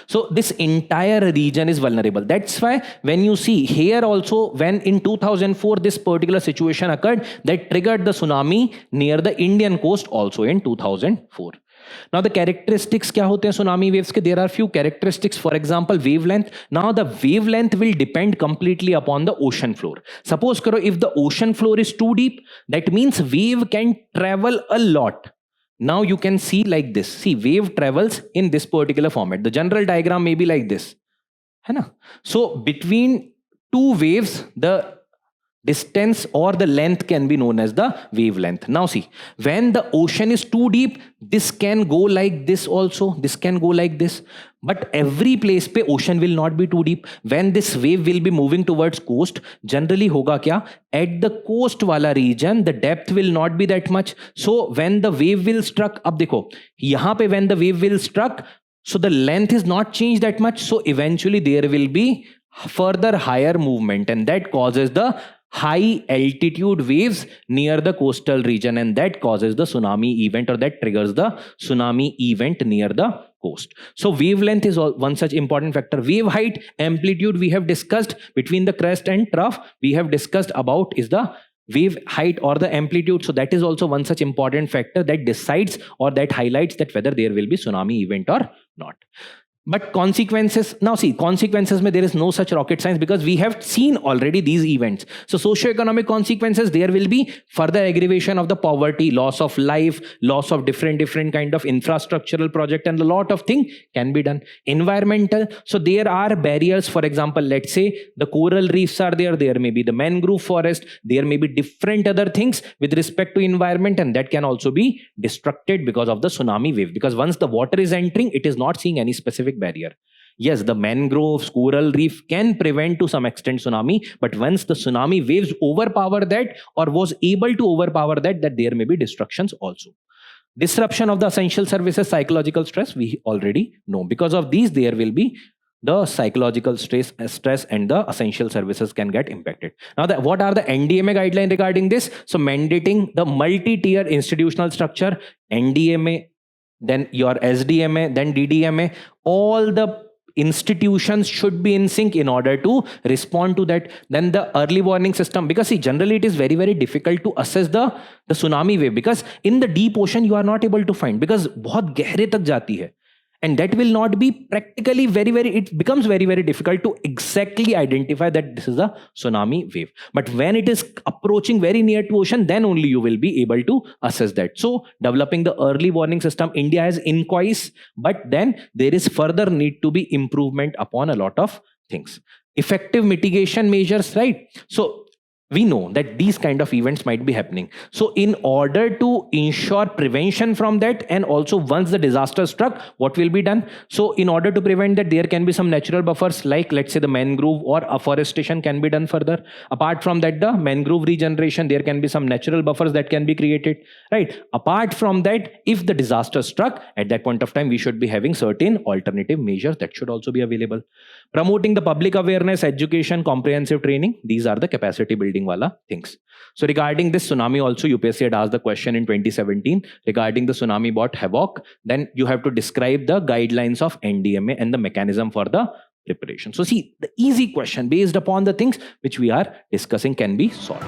So this entire region is vulnerable. That's why when you see here also, when in 2004 this particular situation occurred, that triggered the tsunami near the Indian coast also in 2004. Now the characteristics kya hote hain tsunami waves ke? There are few characteristics. For example, wavelength. Now the wavelength will depend completely upon the ocean floor. Suppose karo, if the ocean floor is too deep, that means wave can travel a lot. Now you can see like this. See, wave travels in this particular format. The general diagram may be like this. Hai na? So between two waves, the distance or the length can be known as the wavelength. Now see, when the ocean is too deep, this can go like this also, this can go like this, but every place pe ocean will not be too deep. When this wave will be moving towards coast, generally hoga kya, at the coast wala region the depth will not be that much. So when the wave will struck, ab dekho yahan pe when the wave will struck, so the length is not changed that much, so eventually there will be further higher movement, and that causes the high altitude waves near the coastal region, and that causes the tsunami event, or that triggers the tsunami event near the coast. So wavelength is one such important factor. Wave height, amplitude we have discussed. Between the crest and trough we have discussed about is the wave height or the amplitude. So that is also one such important factor that decides or that highlights that whether there will be tsunami event or not. But consequences, now see, consequences there is no such rocket science, because we have seen already these events. So socio-economic consequences, there will be further aggravation of the poverty, loss of life, loss of different kind of infrastructural project, and a lot of things can be done. Environmental, so there are barriers. For example, let's say the coral reefs are there, there may be the mangrove forest, there may be different other things with respect to environment, and that can also be destructed because of the tsunami wave, because once the water is entering, it is not seeing any specific barrier. Yes, the mangroves, coral reef can prevent to some extent tsunami, but once the tsunami waves overpower that or was able to overpower that there may be destructions also. Disruption of the essential services, psychological stress, we already know. Because of these, there will be the psychological stress and the essential services can get impacted. Now, what are the NDMA guidelines regarding this? So mandating the multi-tier institutional structure, NDMA, then your SDMA, then DDMA, all the institutions should be in sync in order to respond to that. Then the early warning system, because see, generally it is very, very difficult to assess the tsunami wave, because in the deep ocean you are not able to find, because बहुत गहरे तक जाती है. And that will not be practically it becomes very, very difficult to exactly identify that this is a tsunami wave. But when it is approaching very near to ocean, then only you will be able to assess that. So developing the early warning system, India has inquiries, but then there is further need to be improvement upon a lot of things. Effective mitigation measures, right? So we know that these kind of events might be happening. So in order to ensure prevention from that, and also once the disaster struck, what will be done? So in order to prevent that, there can be some natural buffers, like let's say the mangrove or afforestation can be done further. Apart from that, the mangrove regeneration, there can be some natural buffers that can be created, right? Apart from that, if the disaster struck, at that point of time, we should be having certain alternative measures that should also be available. Promoting the public awareness, education, comprehensive training, these are the capacity building wala things. So regarding this tsunami also, UPSC had asked the question in 2017 regarding the tsunami brought havoc. Then you have to describe the guidelines of NDMA and the mechanism for the preparation. So see, the easy question based upon the things which we are discussing can be solved.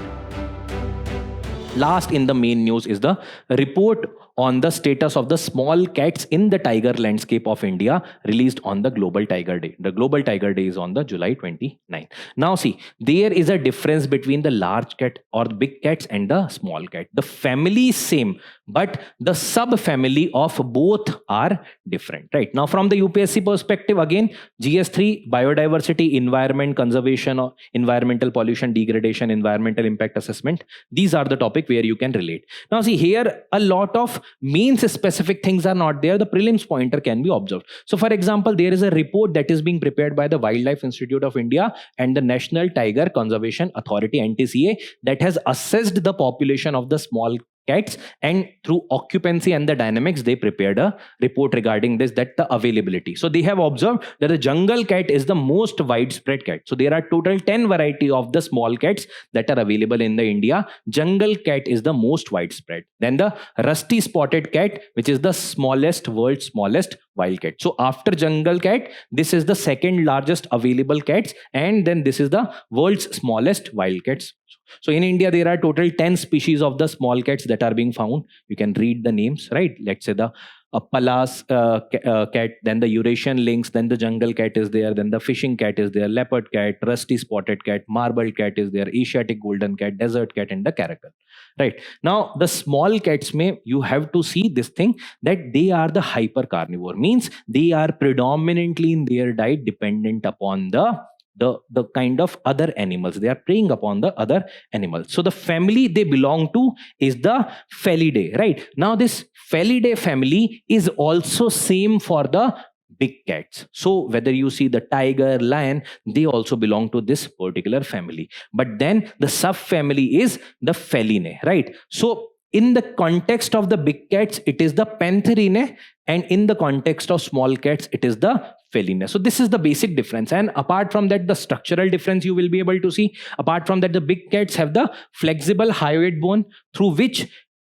Last in the main news is the report on the status of the small cats in the tiger landscape of India, released on the Global Tiger Day. The Global Tiger Day is on the July 29. Now see, there is a difference between the large cat or the big cats and the small cat. The family is same, but the subfamily of both are different, right? Now from the UPSC perspective, again, GS3, biodiversity, environment, conservation, environmental pollution, degradation, environmental impact assessment. These are the topic where you can relate. Now see, here a lot of means specific things are not there. The prelims pointer can be observed. So for example, there is a report that is being prepared by the Wildlife Institute of India and the National Tiger Conservation Authority, NTCA, that has assessed the population of the small cats, and through occupancy and the dynamics, they prepared a report regarding this, that the availability. So they have observed that the jungle cat is the most widespread cat. So there are total 10 variety of the small cats that are available in the India. Jungle cat is the most widespread. Then the rusty spotted cat, which is the world's smallest wild cat. So after jungle cat, this is the second largest available cats, and then this is the world's smallest wild cats. So in India, there are total 10 species of the small cats that are being found. You can read the names, right? Let's say the Pallas cat, then the Eurasian lynx, then the jungle cat is there, then the fishing cat is there, leopard cat, rusty spotted cat, marbled cat is there, Asiatic golden cat, desert cat, and the caracal. Right. Now, the small cats you have to see this thing, that they are the hyper carnivore, means they are predominantly in their diet dependent upon the kind of other animals. They are preying upon the other animals. So the family they belong to is the Felidae, right? Now this Felidae family is also same for the big cats. So whether you see the tiger, lion, they also belong to this particular family. But then the subfamily is the Felinae, right? So in the context of the big cats, it is the Pantherinae, and in the context of small cats, it is the Feline. So this is the basic difference. And apart from that, the structural difference you will be able to see. Apart from that, the big cats have the flexible hyoid bone, through which,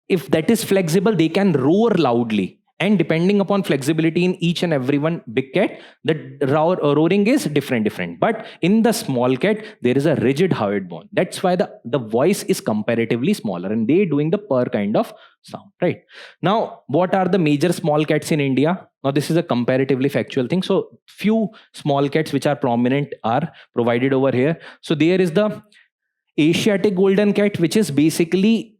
if that is flexible, they can roar loudly. And depending upon flexibility in each and every one big cat, the roaring is different. But in the small cat, there is a rigid hyoid bone. That's why the voice is comparatively smaller, and they doing the purr kind of sound, right? Now, what are the major small cats in India? Now, this is a comparatively factual thing. So few small cats which are prominent are provided over here. So there is the Asiatic golden cat, which is basically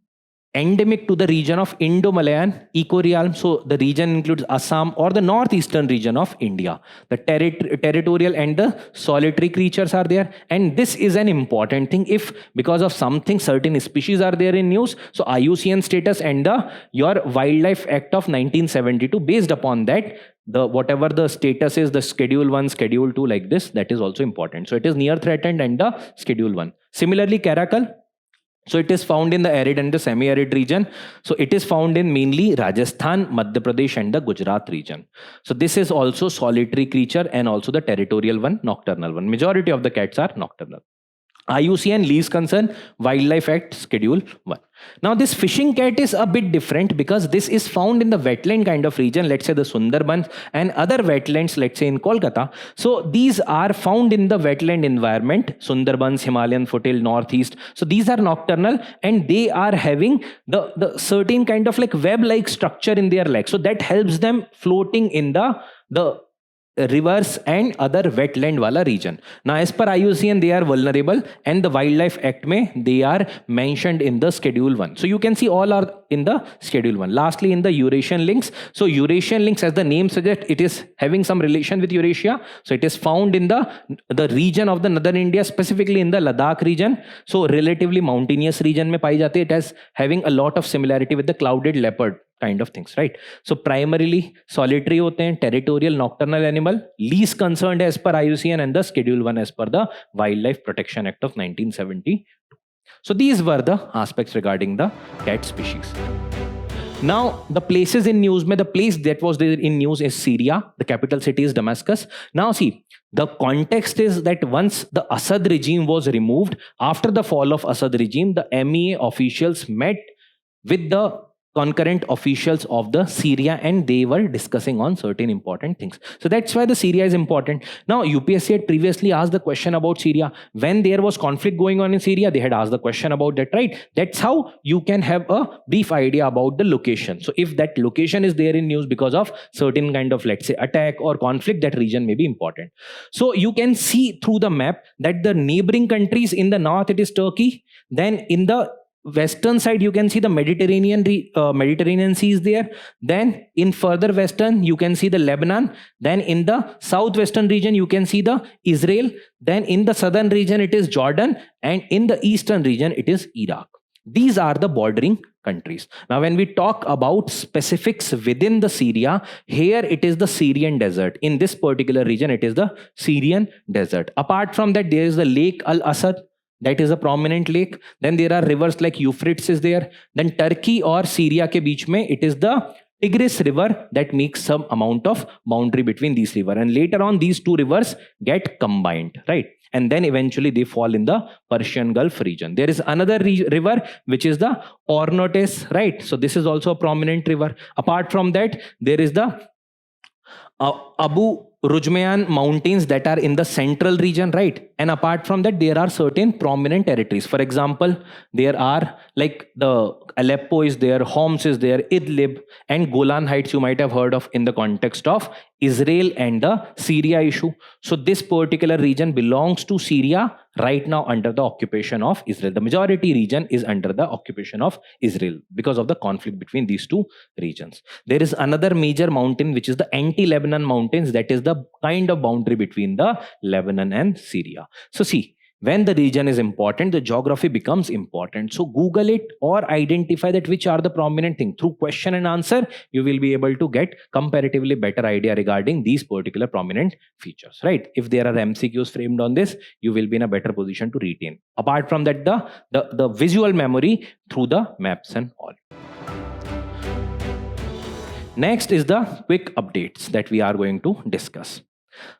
endemic to the region of Indo-Malayan ecorealm. So the region includes Assam or the northeastern region of India. The territorial and the solitary creatures are there. And this is an important thing. If because of something, certain species are there in news, so IUCN status and your Wildlife Act of 1972, based upon that, whatever the status is, the schedule 1, schedule 2, like this, that is also important. So it is near threatened and the schedule 1. Similarly, caracal. So it is found in the arid and the semi-arid region. So it is found in mainly Rajasthan, Madhya Pradesh, and the Gujarat region. So this is also solitary creature and also the territorial one, nocturnal one. Majority of the cats are nocturnal. IUCN least concern, Wildlife Act Schedule 1. Now this fishing cat is a bit different because this is found in the wetland kind of region, let's say the Sundarbans and other wetlands, let's say in Kolkata. So these are found in the wetland environment, Sundarbans, Himalayan foothill, northeast. So these are nocturnal and they are having the certain kind of like web-like structure in their legs. So that helps them floating in the rivers and other wetland wala region. Now as per IUCN they are vulnerable, and the Wildlife Act mein they are mentioned in the schedule 1. So you can see all are in the schedule 1. Lastly, in the Eurasian links, so Eurasian links, as the name suggests, it is having some relation with Eurasia. So it is found in the region of the northern India, specifically in the Ladakh region. So relatively mountainous region mein pai jate. It has having a lot of similarity with the clouded leopard kind of things, right? So primarily solitary hote hain, territorial nocturnal animal, least concerned as per IUCN, and the schedule 1 as per the Wildlife Protection Act of 1970. So these were the aspects regarding the cat species. Now the places in news, the place that was there in news is Syria. The capital city is Damascus. Now see, the context is that once the Assad regime was removed, after the fall of Assad regime, the MEA officials met with the concurrent officials of the Syria, and they were discussing on certain important things. So that's why the Syria is important. Now UPSC had previously asked the question about Syria. When there was conflict going on in Syria, they had asked the question about that, right? That's how you can have a brief idea about the location. So if that location is there in news because of certain kind of, let's say, attack or conflict, that region may be important. So you can see through the map that the neighboring countries, in the north it is Turkey, then in the western side you can see the Mediterranean Sea is there, then in further western you can see the Lebanon, then in the southwestern region you can see the Israel, then in the southern region it is Jordan, and in the eastern region it is Iraq. These are the bordering countries. Now when we talk about specifics within the Syria, here it is the Syrian desert. In this particular region it is the Syrian desert. Apart from that, there is the Lake Al-Assad. That is a prominent lake. Then there are rivers like Euphrates is there. Then Turkey or Syria ke beech mein, it is the Tigris river that makes some amount of boundary between these rivers. And later on, these two rivers get combined, right? And then eventually they fall in the Persian Gulf region. There is another river which is the Ornotes, right? So this is also a prominent river. Apart from that, there is the Abu Rujmayan mountains that are in the central region, right? And apart from that, there are certain prominent territories. For example, there are like the Aleppo is there, Homs is there, Idlib, and Golan Heights you might have heard of in the context of Israel and the Syria issue. So this particular region belongs to Syria right now under the occupation of Israel. The majority region is under the occupation of Israel because of the conflict between these two regions. There is another major mountain which is the anti-Lebanon mountains, that is the kind of boundary between the Lebanon and Syria. So see, when the region is important, the geography becomes important. So Google it or identify that which are the prominent things. Through question and answer, you will be able to get comparatively better idea regarding these particular prominent features, right? If there are MCQs framed on this, you will be in a better position to retain. Apart from that, the visual memory through the maps and all. Next is the quick updates that we are going to discuss.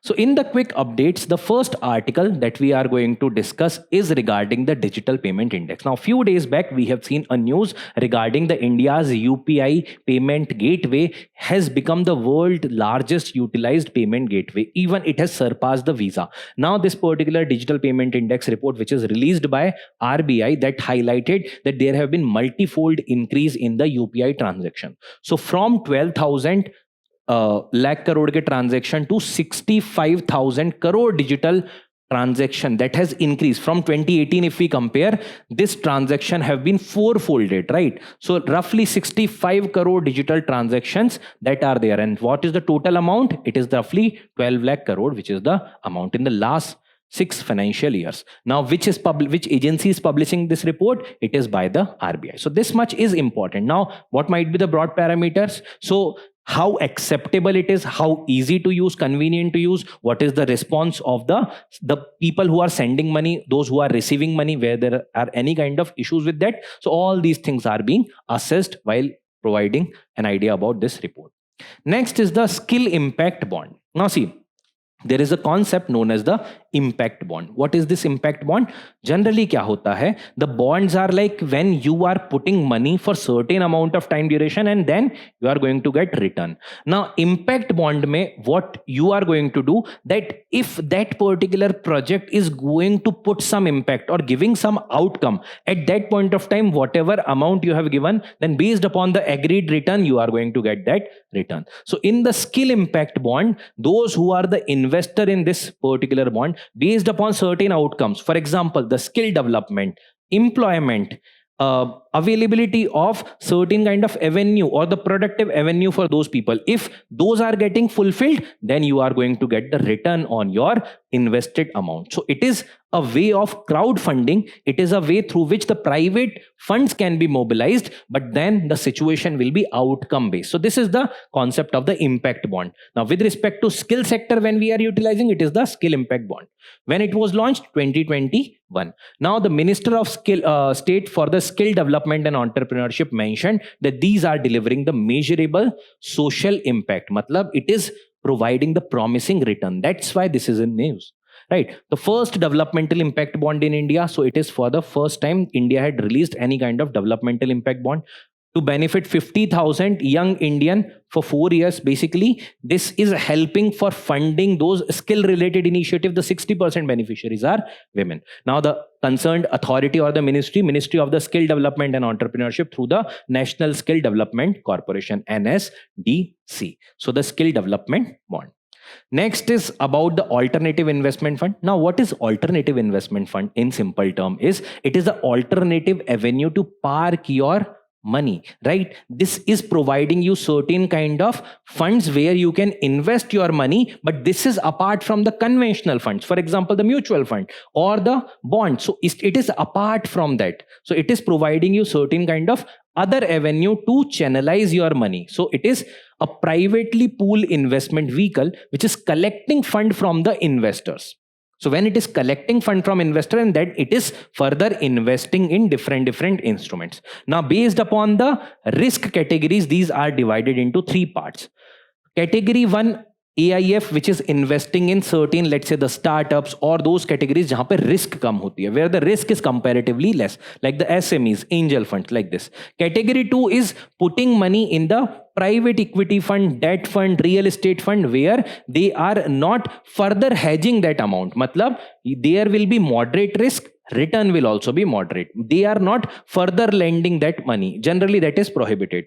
So in the quick updates, the first article that we are going to discuss is regarding the digital payment index. Now, a few days back, we have seen a news regarding the India's UPI payment gateway has become the world's largest utilized payment gateway. Even it has surpassed the Visa. Now, this particular digital payment index report, which is released by RBI, that highlighted that there have been multifold increase in the UPI transaction. So from 12,000 lakh crore ke transaction to 65,000 crore digital transaction, that has increased from 2018. If we compare, this transaction have been fourfolded, right? So roughly 65 crore digital transactions that are there. And what is the total amount? It is roughly 12 lakh crore, which is the amount in the last 6 financial years. Now, which agency is publishing this report? It is by the RBI. So this much is important. Now, what might be the broad parameters? So how acceptable it is, how easy to use, convenient to use, what is the response of the people who are sending money, those who are receiving money, where there are any kind of issues with that. So all these things are being assessed while providing an idea about this report. Next is the skill impact bond. Now see, there is a concept known as the impact bond. What is this impact bond? Generally क्या होता है, the bonds are like when you are putting money for certain amount of time duration and then you are going to get return. Now impact bond में what you are going to do, that if that particular project is going to put some impact or giving some outcome at that point of time, whatever amount you have given, then based upon the agreed return you are going to get that return. So in the skill impact bond, those who are the investor in this particular bond, based upon certain outcomes, for example the skill development, employment, availability of certain kind of avenue or the productive avenue for those people, if those are getting fulfilled, then you are going to get the return on your invested amount. So it is a way of crowdfunding. It is a way through which the private funds can be mobilized, but then the situation will be outcome based. So this is the concept of the impact bond. Now with respect to skill sector, when we are utilizing, it is the skill impact bond. When it was launched, 2021. Now the Minister of State for the Skill Development and Entrepreneurship mentioned that these are delivering the measurable social impact. Matlab it is providing the promising return. That's why this is in news. Right, the first developmental impact bond in India. So it is for the first time India had released any kind of developmental impact bond to benefit 50,000 young Indian for 4 years. Basically, this is helping for funding those skill-related initiatives. The 60% beneficiaries are women. Now, the concerned authority or the Ministry of the Skill Development and Entrepreneurship through the National Skill Development Corporation, NSDC. So the skill development bond. Next is about the alternative investment fund. Now, what is alternative investment fund in simple term is it is the alternative avenue to park your money, right? This is providing you certain kind of funds where you can invest your money, but this is apart from the conventional funds, for example the mutual fund or the bond. So it is apart from that. So it is providing you certain kind of other avenue to channelize your money. So it is a privately pooled investment vehicle which is collecting fund from the investors. So when it is collecting fund from investor, and then it is further investing in different instruments. Now based upon the risk categories, these are divided into 3 parts. Category 1 AIF, which is investing in certain, let's say the startups or those categories jahan pe risk kam hoti hai, where the risk is comparatively less, like the SMEs, angel funds, like this. Category 2 is putting money in the private equity fund, debt fund, real estate fund, where they are not further hedging that amount. Matlab there will be moderate risk, return will also be moderate. They are not further lending that money. Generally that is prohibited.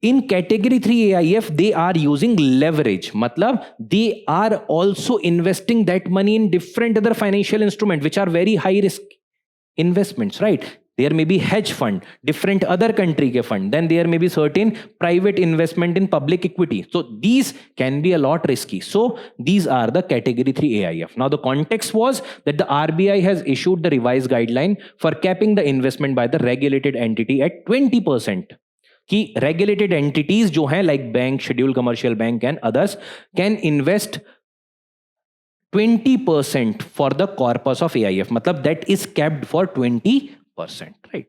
In category 3 AIF, they are using leverage. Matlab, they are also investing that money in different other financial instruments, which are very high risk investments, right? There may be hedge fund, different other country ke fund. Then there may be certain private investment in public equity. So these can be a lot risky. So these are the category 3 AIF. Now the context was that the RBI has issued the revised guideline for capping the investment by the regulated entity at 20%. कि regulated entities जो हैं like bank, scheduled commercial bank and others can invest 20% for the corpus of AIF. मतलब that is capped for 20%, right?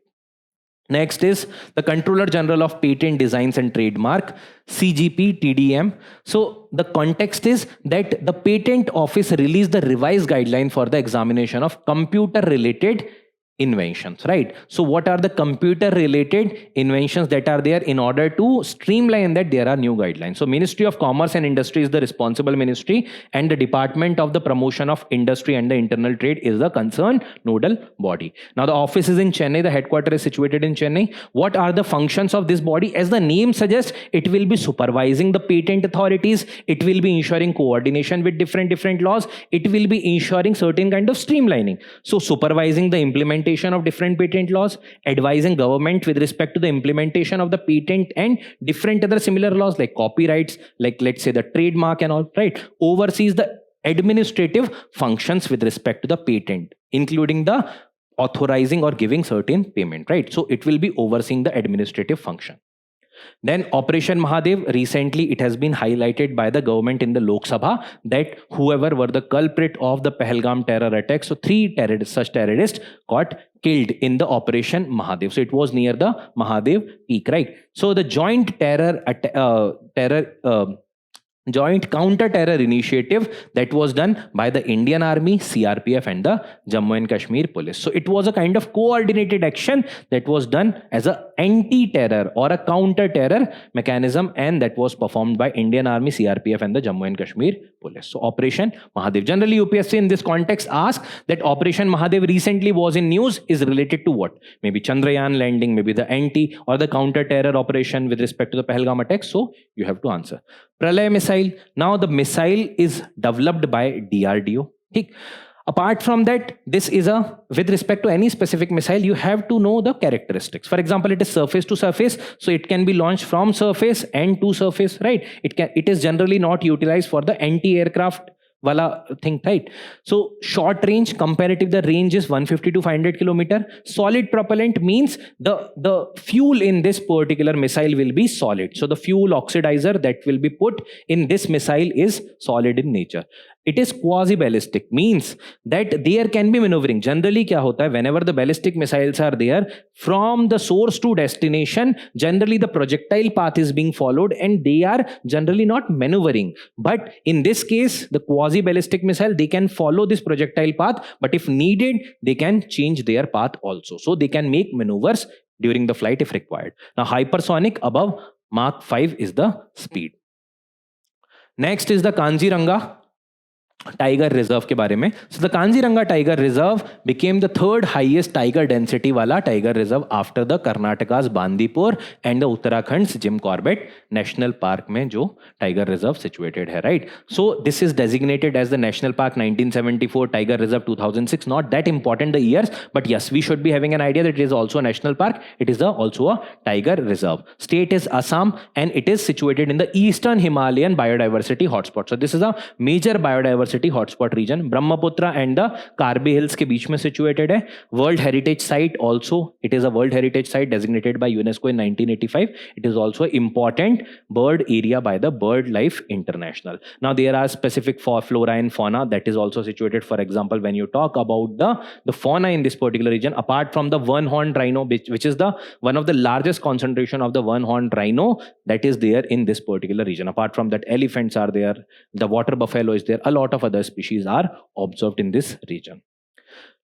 Next is the Controller General of Patent, Designs and Trademark, CGP, TDM. So the context is that the Patent Office released the revised guideline for the examination of computer related inventions, right? So what are the computer related inventions that are there? In order to streamline that, there are new guidelines. So Ministry of Commerce and Industry is the responsible ministry, and the Department of the Promotion of Industry and the Internal Trade is the concerned nodal body. Now the office is in Chennai, the headquarters is situated in Chennai. What are the functions of this body? As the name suggests, it will be supervising the patent authorities, it will be ensuring coordination with different laws, it will be ensuring certain kind of streamlining. So supervising the implementation of different patent laws, advising government with respect to the implementation of the patent and different other similar laws like copyrights, like let's say the trademark and all, right? Oversees the administrative functions with respect to the patent, including the authorizing or giving certain payment, right? So it will be overseeing the administrative function. Then Operation Mahadev, recently it has been highlighted by the government in the Lok Sabha that whoever were the culprit of the Pahalgam terror attack, so 3 such terrorists got killed in the Operation Mahadev. So it was near the Mahadev peak, right? So the joint terror joint counter-terror initiative that was done by the Indian Army, CRPF and the Jammu and Kashmir Police. So it was a kind of coordinated action that was done as a anti-terror or a counter-terror mechanism, and that was performed by Indian Army, CRPF and the Jammu and Kashmir Police. So Operation Mahadev. Generally UPSC in this context asks that Operation Mahadev recently was in news is related to what? Maybe Chandrayaan landing, maybe the anti or the counter-terror operation with respect to the Pahalgam attack. So you have to answer. Pralay missile. Now the missile is developed by DRDO. Apart from that, this is with respect to any specific missile, you have to know the characteristics. For example, it is surface to surface, so it can be launched from surface and to surface, right? It is generally not utilized for the anti-aircraft wala thing, right? So short range, comparative, the range is 150 to 500 kilometer. Solid propellant means the fuel in this particular missile will be solid. So the fuel oxidizer that will be put in this missile is solid in nature. It is quasi-ballistic, means that there can be maneuvering. Generally क्या होता है, whenever the ballistic missiles are there, from the source to destination, generally the projectile path is being followed and they are generally not maneuvering. But in this case, the quasi-ballistic missile, they can follow this projectile path, but if needed, they can change their path also. So they can make maneuvers during the flight if required. Now hypersonic above Mach 5 is the speed. Next is the Kanziranga tiger reserve के बारे में. So the Kanziranga Tiger Reserve became the third highest tiger density वाला tiger reserve after the Karnataka's Bandipur and the Uttarakhand's Jim Corbett National Park में जो tiger reserve situated है, right? So this is designated as the National Park 1974, Tiger Reserve 2006. Not that important the years, but yes, we should be having an idea that it is also a national park. It is also a tiger reserve. State is Assam and it is situated in the Eastern Himalayan biodiversity hotspot. So this is a major biodiversity hotspot region. Brahmaputra and the Karbi Hills के बीच में situated है. World Heritage Site also. It is a World Heritage Site designated by UNESCO in 1985. It is also important bird area by the BirdLife International. Now there are specific for flora and fauna that is also situated. For example, when you talk about the fauna in this particular region, apart from the one-horned rhino, which is the one of the largest concentration of the one-horned rhino that is there in this particular region. Apart from that, elephants are there, the water buffalo is there, a lot of other species are observed in this region.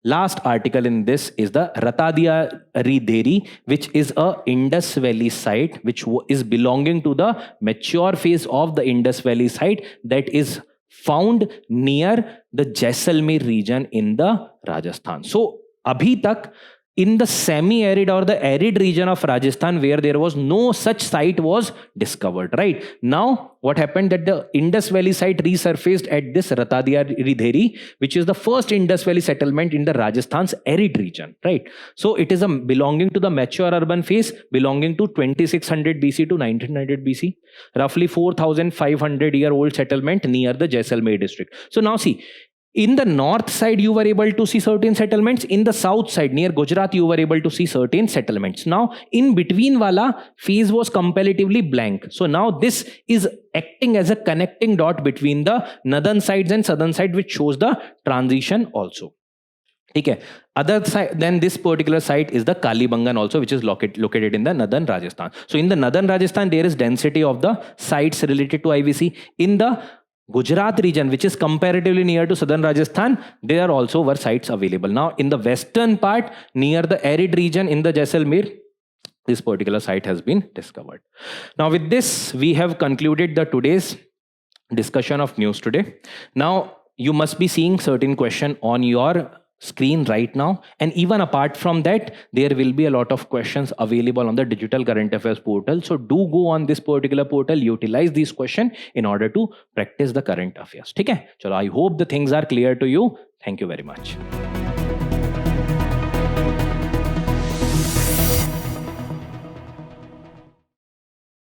Last article in this is the Ratadiari Deri, which is a Indus Valley site which is belonging to the mature phase of the Indus Valley site that is found near the Jaisalmer region in the Rajasthan. So abhi tak in the semi-arid or the arid region of Rajasthan where there was no such site was discovered, right? Now what happened that the Indus Valley site resurfaced at this Ratadiari Deri, which is the first Indus Valley settlement in the Rajasthan's arid region, right? So it is belonging to the mature urban phase, belonging to 2600 BC to 1900 BC, roughly 4500-year-old settlement near the Jaisalmer district. So now see, in the north side, you were able to see certain settlements. In the south side, near Gujarat, you were able to see certain settlements. Now, in between wala phase was comparatively blank. So now this is acting as a connecting dot between the northern sides and southern side, which shows the transition also. Okay. Other side than this particular site is the Kalibangan also, which is located in the northern Rajasthan. So in the northern Rajasthan, there is density of the sites related to IVC. In the Gujarat region, which is comparatively near to southern Rajasthan, there also were sites available. Now, in the western part, near the arid region in the Jaisalmer, this particular site has been discovered. Now, with this, we have concluded today's discussion of news today. Now, you must be seeing certain question on your screen right now, and even apart from that, there will be a lot of questions available on the digital current affairs portal. So do go on this particular portal, utilize these questions in order to practice the current affairs. Okay? Chalo, I hope the things are clear to you. Thank you very much.